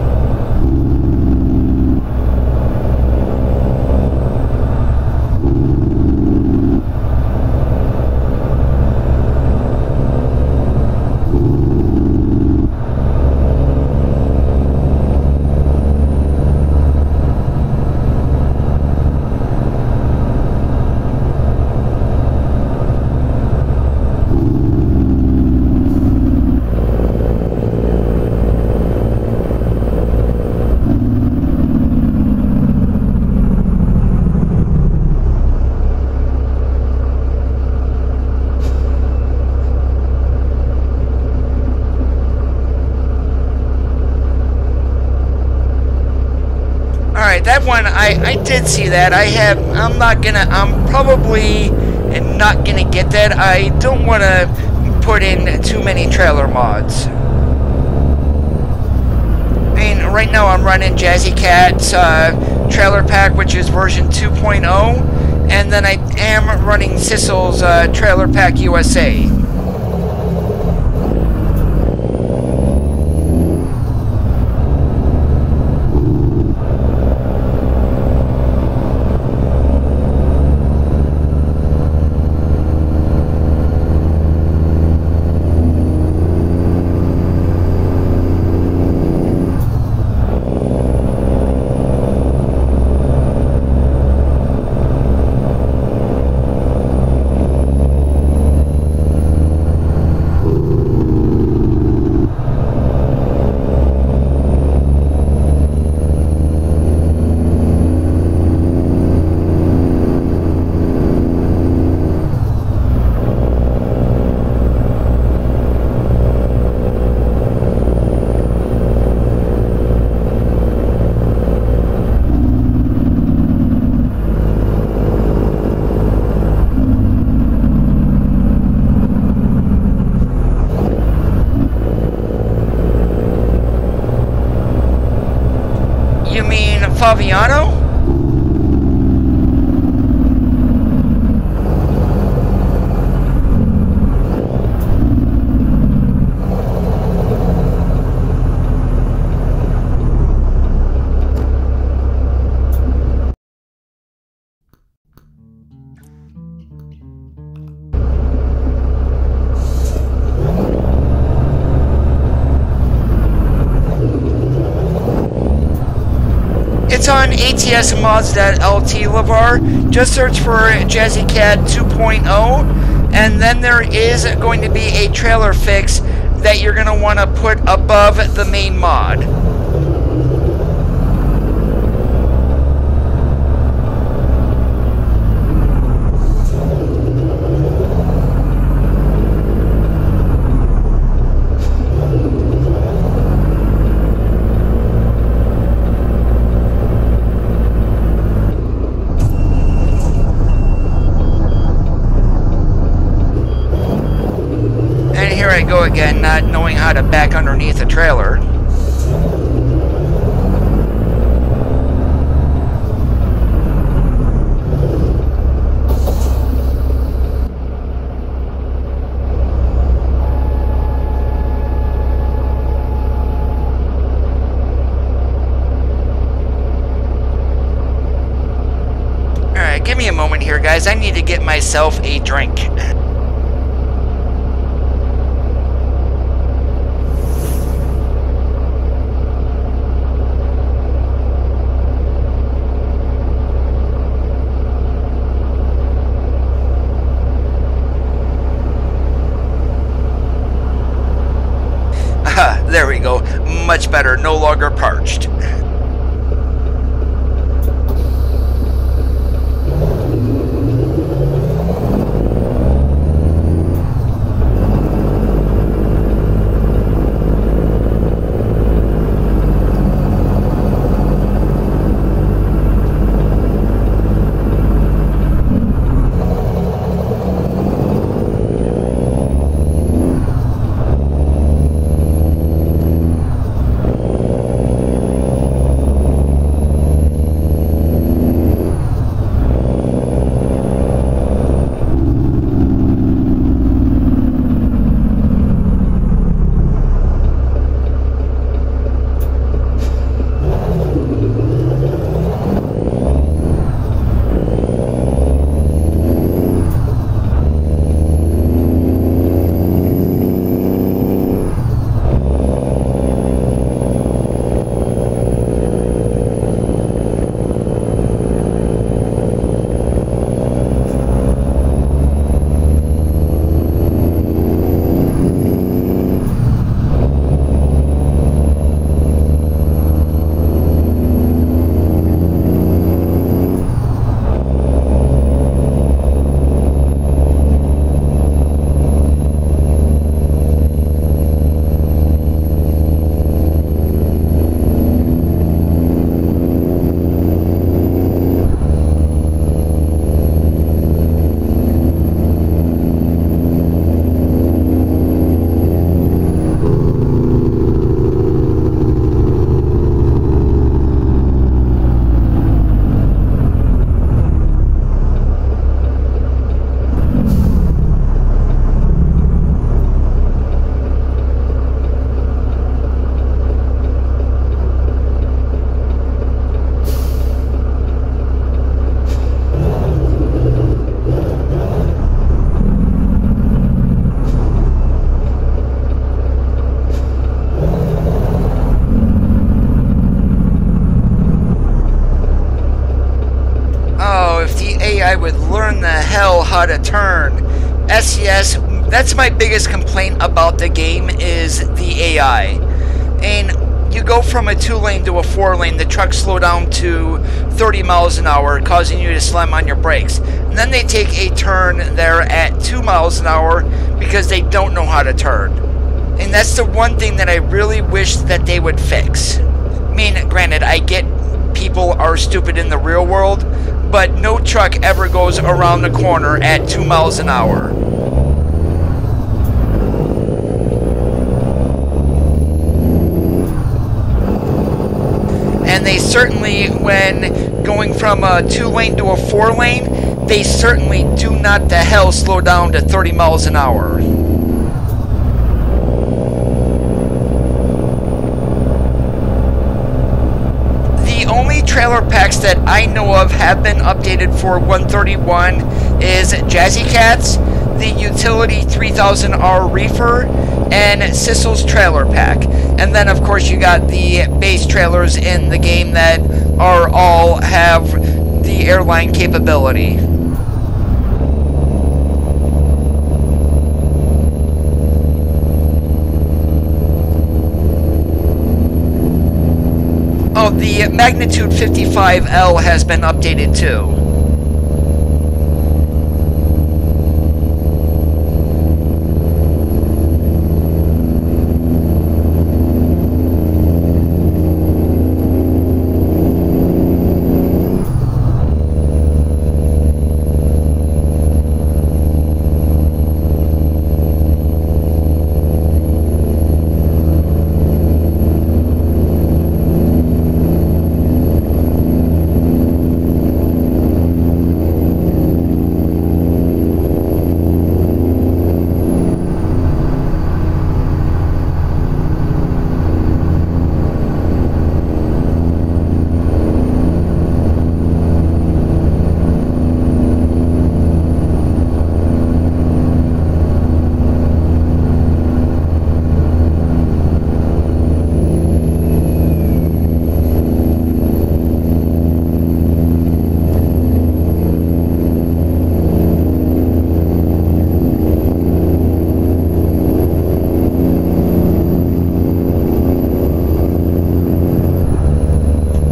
That one, I did see that. I'm probably not gonna get that. I don't want to put in too many trailer mods. I mean, right now I'm running Jazzy Cat's trailer pack, which is version 2.0, and then I am running Sissel's trailer pack USA. mean, Faviano? It's on ATSmods.lt, LeVar. Just search for JazzyCAD 2.0, and then there is going to be a trailer fix that you're going to want to put above the main mod. I go again, not knowing how to back underneath a trailer. Alright, give me a moment here, guys. I need to get myself a drink. There we go. Much better. No longer parched. I would learn the hell how to turn. SES, that's my biggest complaint about the game, is the AI. And you go from a 2-lane to a 4-lane, the trucks slow down to 30 miles an hour, causing you to slam on your brakes. And then they take a turn there at 2 miles an hour because they don't know how to turn. And that's the one thing that I really wish that they would fix. I mean, granted, I get people are stupid in the real world, but no truck ever goes around the corner at 2 miles an hour. And they certainly when going from a 2-lane to a 4-lane, they certainly do not the hell slow down to 30 miles an hour. The only trailer packs that I know of have been updated for 131 is Jazzy Cats, the Utility 3000R Reefer, and Sissel's trailer pack. And then of course you got the base trailers in the game that are all have the airline capability. Oh, the Magnitude 55L has been updated too.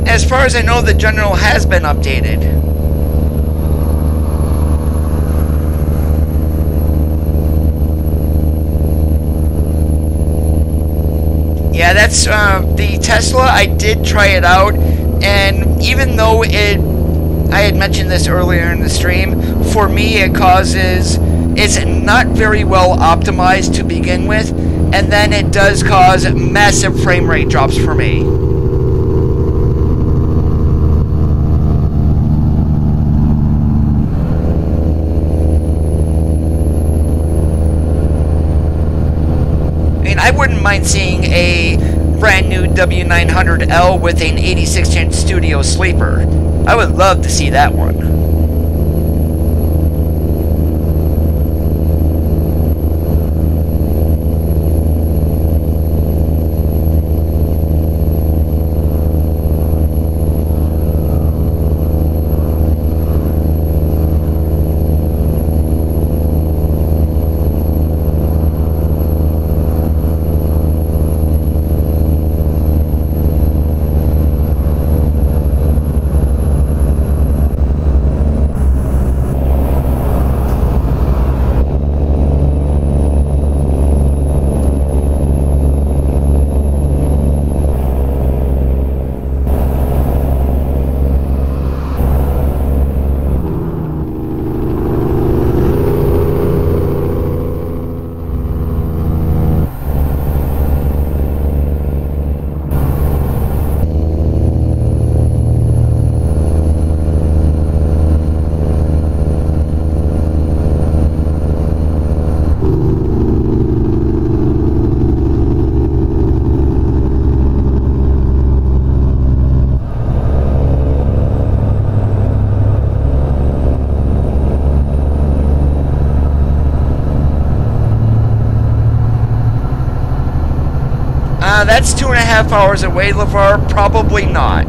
As far as I know, the General has been updated. Yeah, that's the Tesla. I did try it out, and even though I had mentioned this earlier in the stream, for me it's not very well optimized to begin with, and then it does cause massive frame rate drops for me. I wouldn't mind seeing a brand new W900L with an 86-inch studio sleeper. I would love to see that one. That's 2.5 hours away, LeVar. Probably not.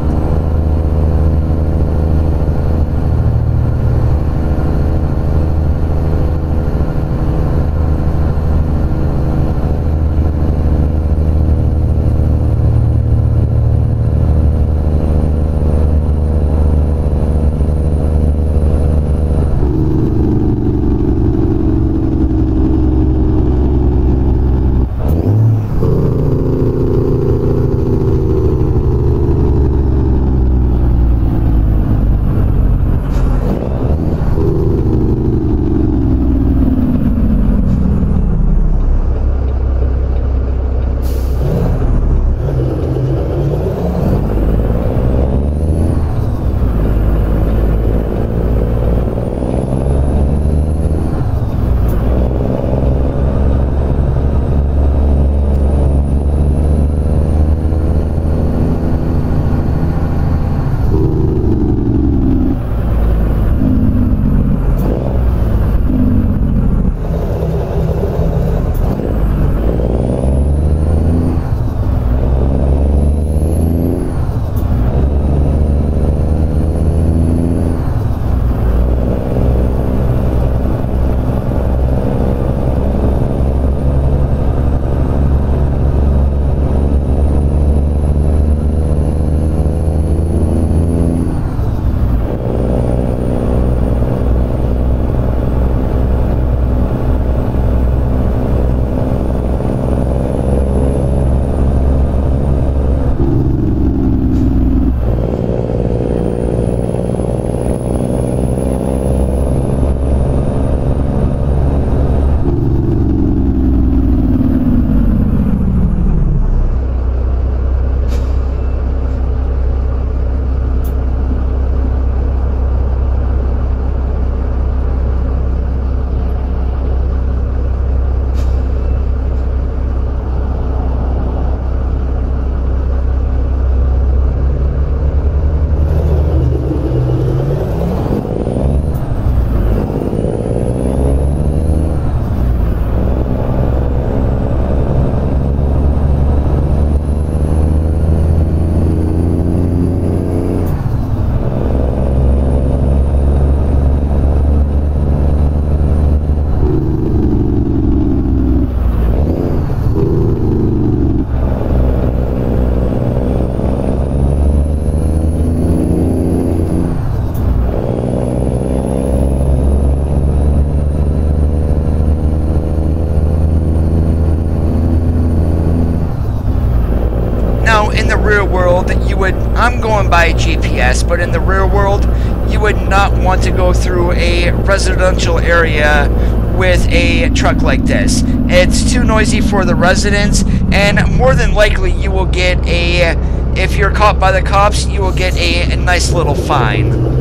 I'm going by GPS, but in the real world, you would not want to go through a residential area with a truck like this. It's too noisy for the residents, and more than likely you will get if you're caught by the cops, you will get a nice little fine.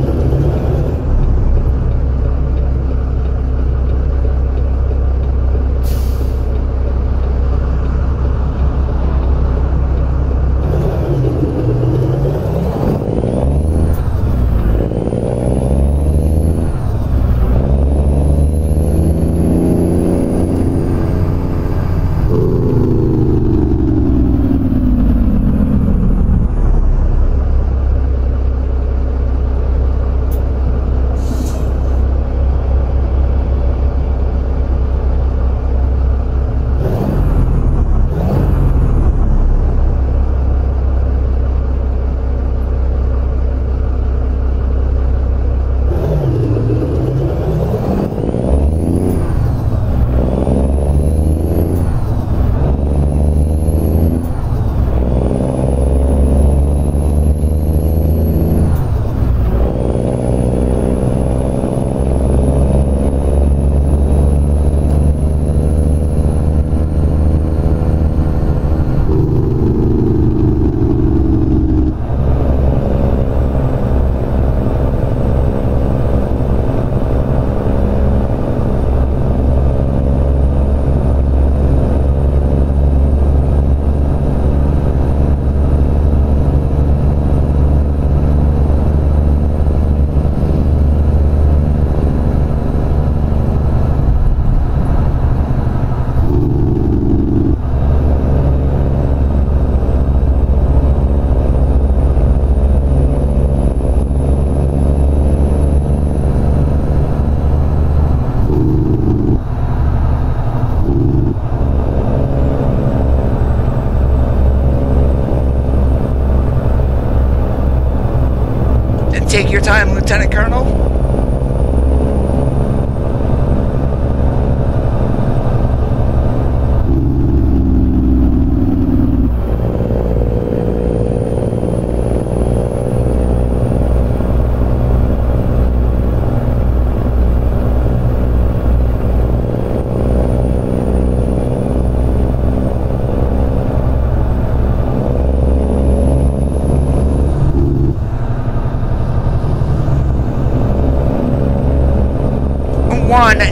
Take your time, Lieutenant Colonel.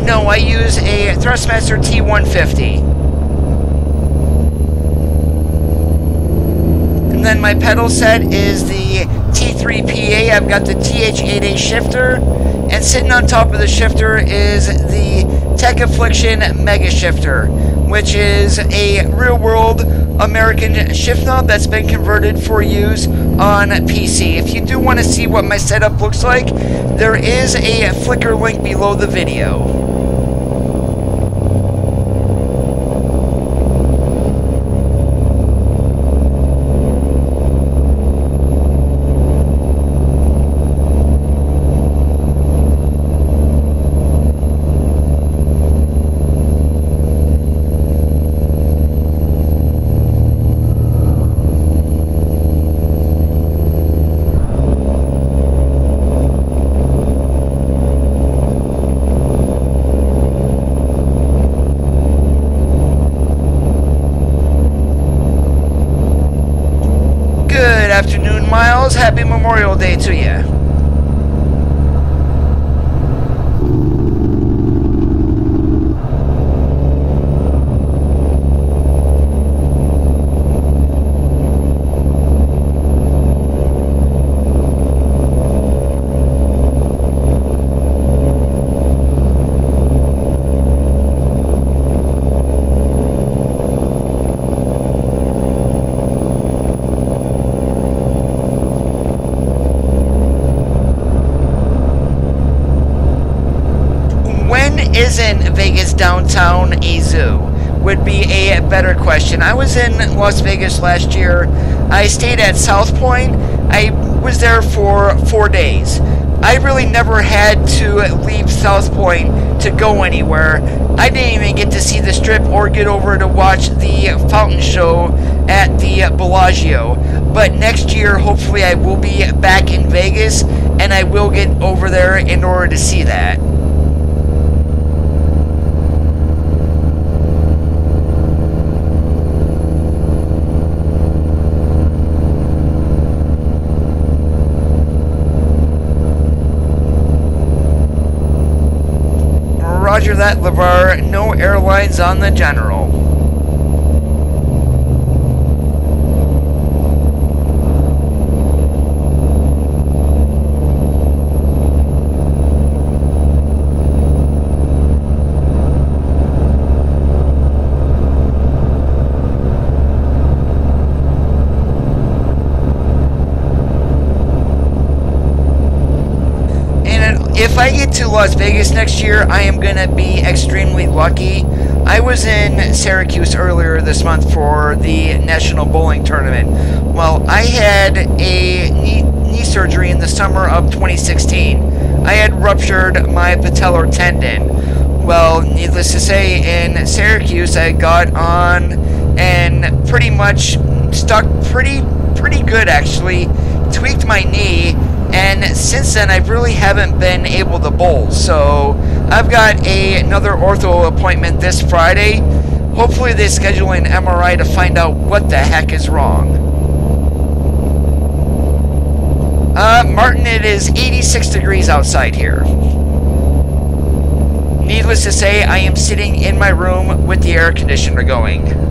No, I use a Thrustmaster T150. And then my pedal set is the T3PA. I've got the TH8A shifter. And sitting on top of the shifter is the Affliction MegaShifter, which is a real-world American shift knob that's been converted for use on PC. If you do want to see what my setup looks like, there is a Flickr link below the video. Afternoon, Miles. Happy Memorial Day to you. Isn't Vegas downtown a zoo? Would be a better question. I was in Las Vegas last year. I stayed at South Point. I was there for 4 days. I really never had to leave South Point to go anywhere. I didn't even get to see the Strip or get over to watch the fountain show at the Bellagio. But next year, hopefully I will be back in Vegas, and I will get over there in order to see that. Roger that, LeVar. No airlines on the General. If I get to Las Vegas next year, I am going to be extremely lucky. I was in Syracuse earlier this month for the National Bowling Tournament. Well, I had a knee surgery in the summer of 2016. I had ruptured my patellar tendon. Well, needless to say, in Syracuse, I got on and pretty much stuck pretty good, actually. Tweaked my knee. And since then, I really haven't been able to bowl. So I've got another ortho appointment this Friday. Hopefully they schedule an MRI to find out what the heck is wrong. Martin, it is 86 degrees outside here. Needless to say, I am sitting in my room with the air conditioner going.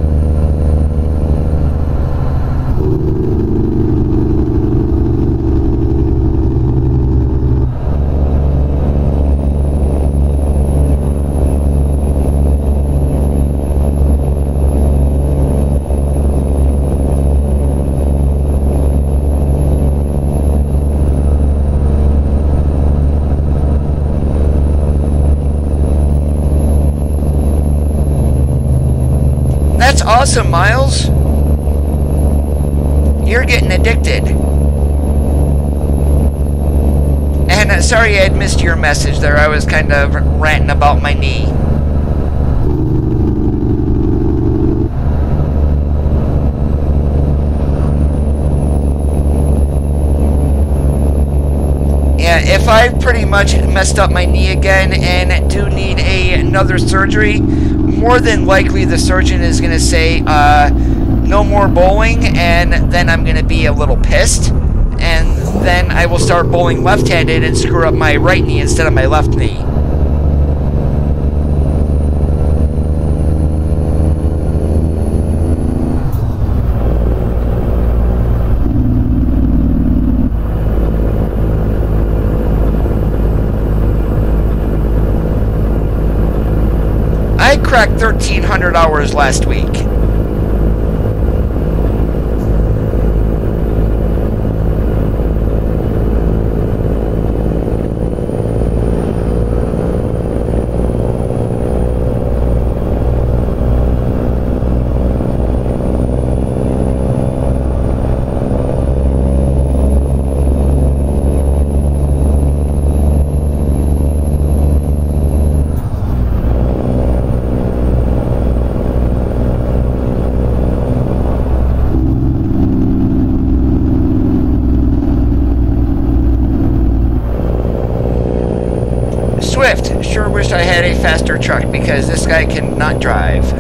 That's awesome, Miles. You're getting addicted. And sorry I had missed your message there. I was kind of ranting about my knee. Yeah, if I pretty much messed up my knee again and do need another surgery, more than likely the surgeon is going to say no more bowling, and then I'm going to be a little pissed, and then I will start bowling left-handed and screw up my right knee instead of my left knee. I cracked 1,300 hours last week. Swift, sure wished I had a faster truck because this guy cannot drive.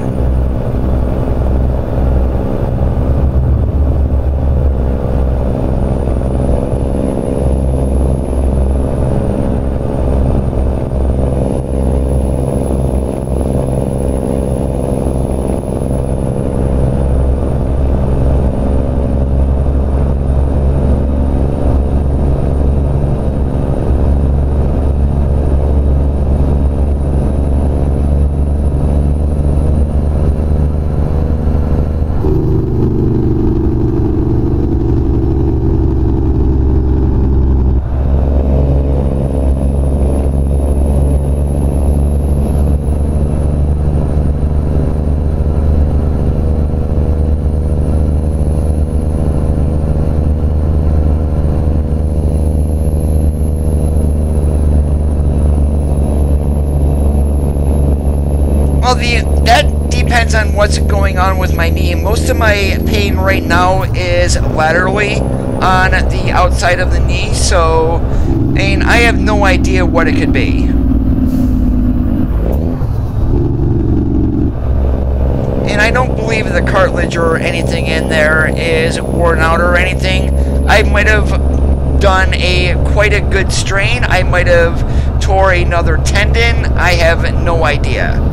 that depends on what's going on with my knee. Most of my pain right now is laterally on the outside of the knee, so I have no idea what it could be. And I don't believe the cartilage or anything in there is worn out or anything. I might have done quite a good strain. I might have tore another tendon. I have no idea.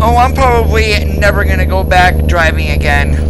Oh, I'm probably never gonna go back driving again.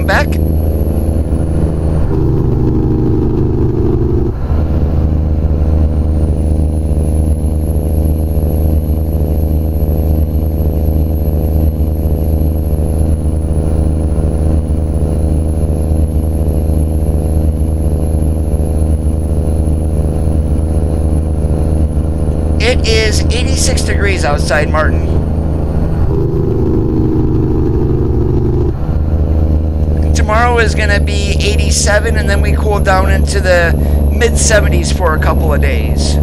back. It is 86 degrees outside, Martin. Tomorrow is going to be 87, and then we cool down into the mid-70s for a couple of days.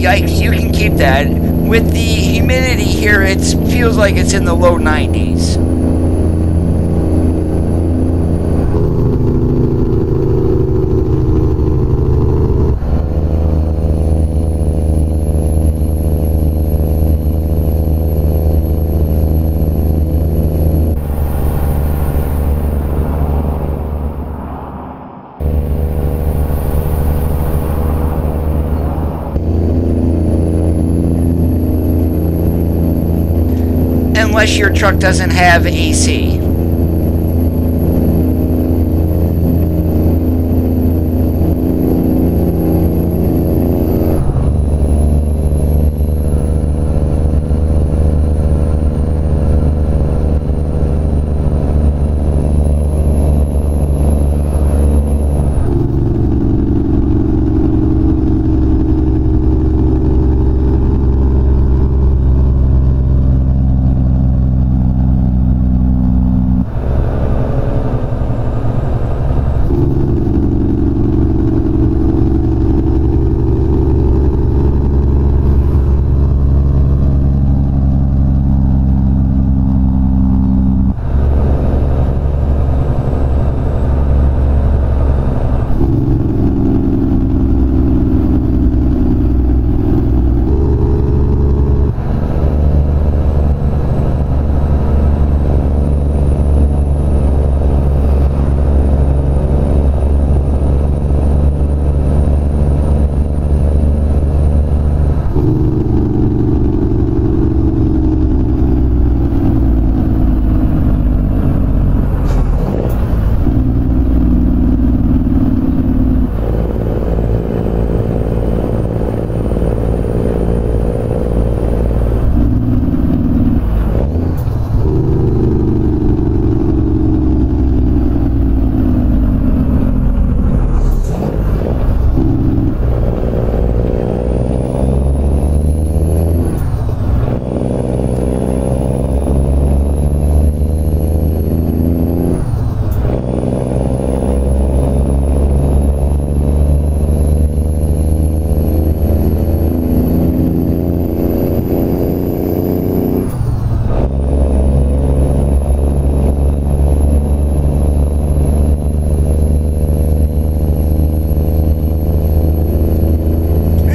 Yikes, you can keep that. With the humidity here, it feels like it's in the low 90s. Unless your truck doesn't have AC.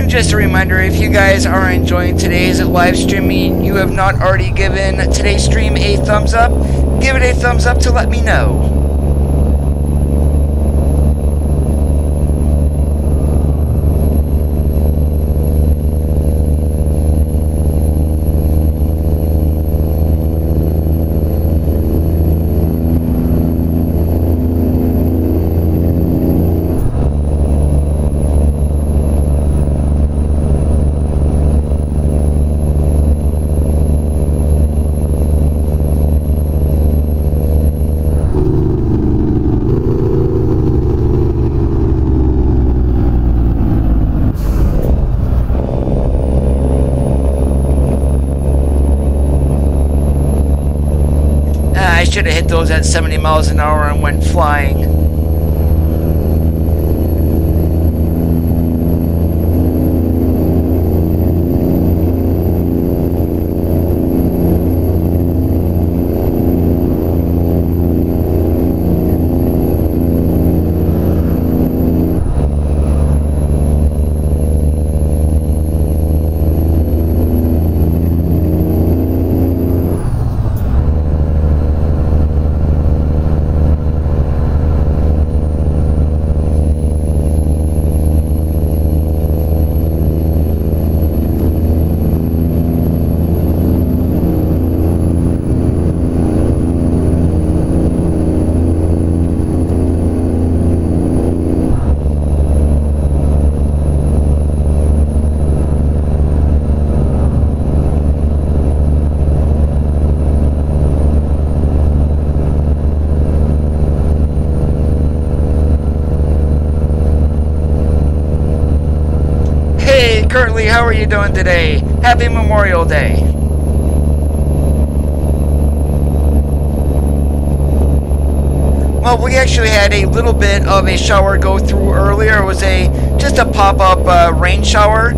just a reminder, if you guys are enjoying today's live streaming, you have not already given today's stream a thumbs up, give it a thumbs up to let me know. I should have hit those at 70 miles an hour and went flying. Currently, how are you doing today? Happy Memorial Day. Well, we actually had a little bit of a shower go through earlier. It was just a pop-up rain shower.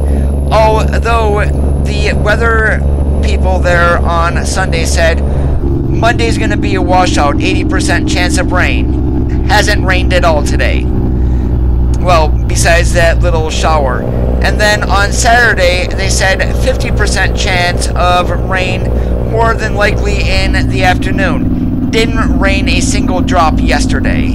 Although the weather people there on Sunday said Monday's going to be a washout, 80% chance of rain. Hasn't rained at all today. Well, besides that little shower. And then on Saturday, they said 50% chance of rain, more than likely in the afternoon. Didn't rain a single drop yesterday.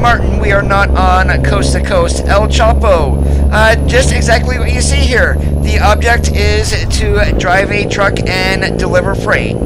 Martin, we are not on Coast to Coast. El Chapo, just exactly what you see here. The object is to drive a truck and deliver freight.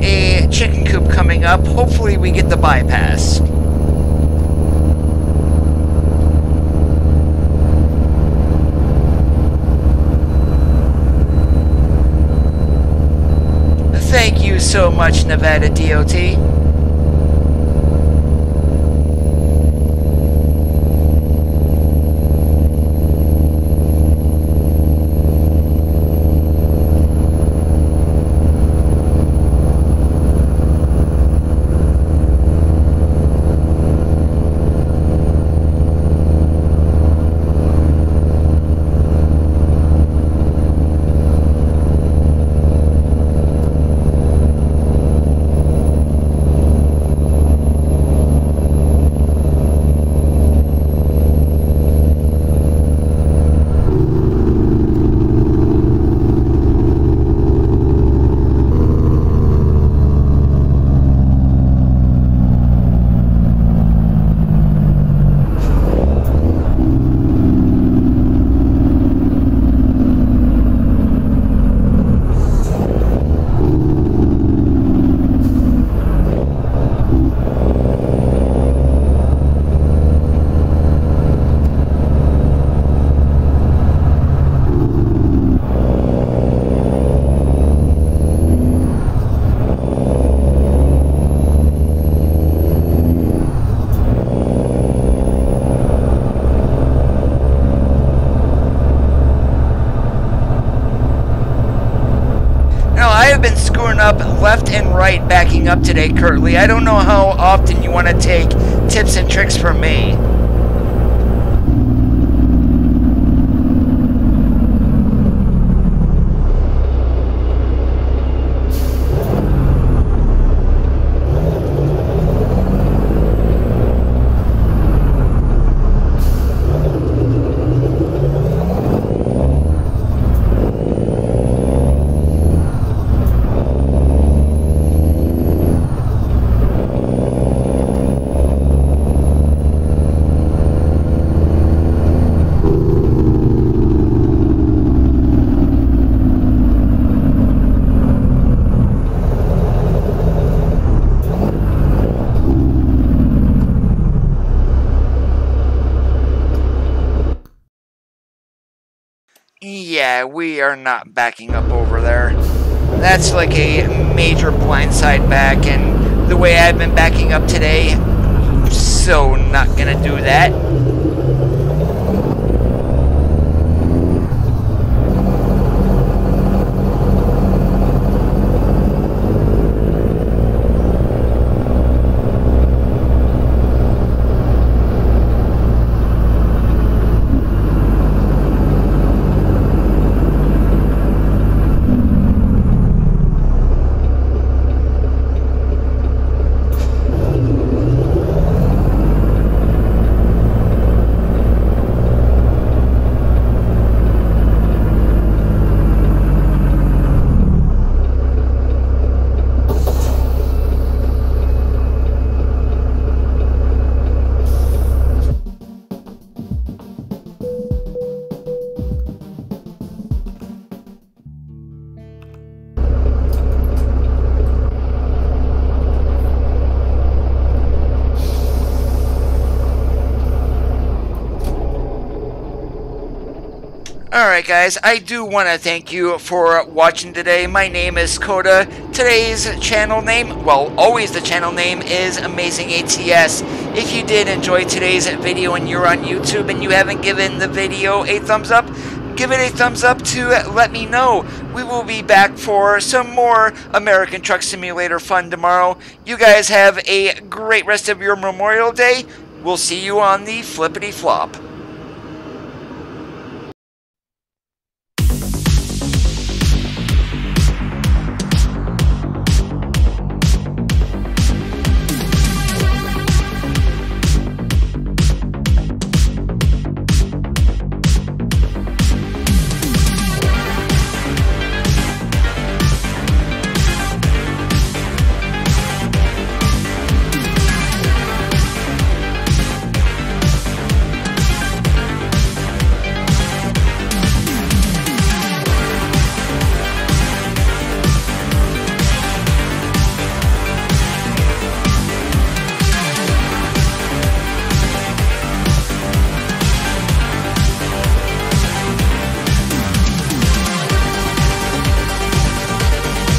a chicken coop coming up. Hopefully we get the bypass. Thank you so much, Nevada DOT. Up left and right backing up today, Curtly. I don't know how often you want to take tips and tricks from me. Yeah, we are not backing up over there. That's like a major blindside back, and the way I've been backing up today, so not gonna do that. Alright guys, I do want to thank you for watching today. My name is Coda. Today's channel name, well, always the channel name, is Amazing ATS. If you did enjoy today's video and you're on YouTube and you haven't given the video a thumbs up, give it a thumbs up to let me know. We will be back for some more American Truck Simulator fun tomorrow. You guys have a great rest of your Memorial Day. We'll see you on the flippity flop.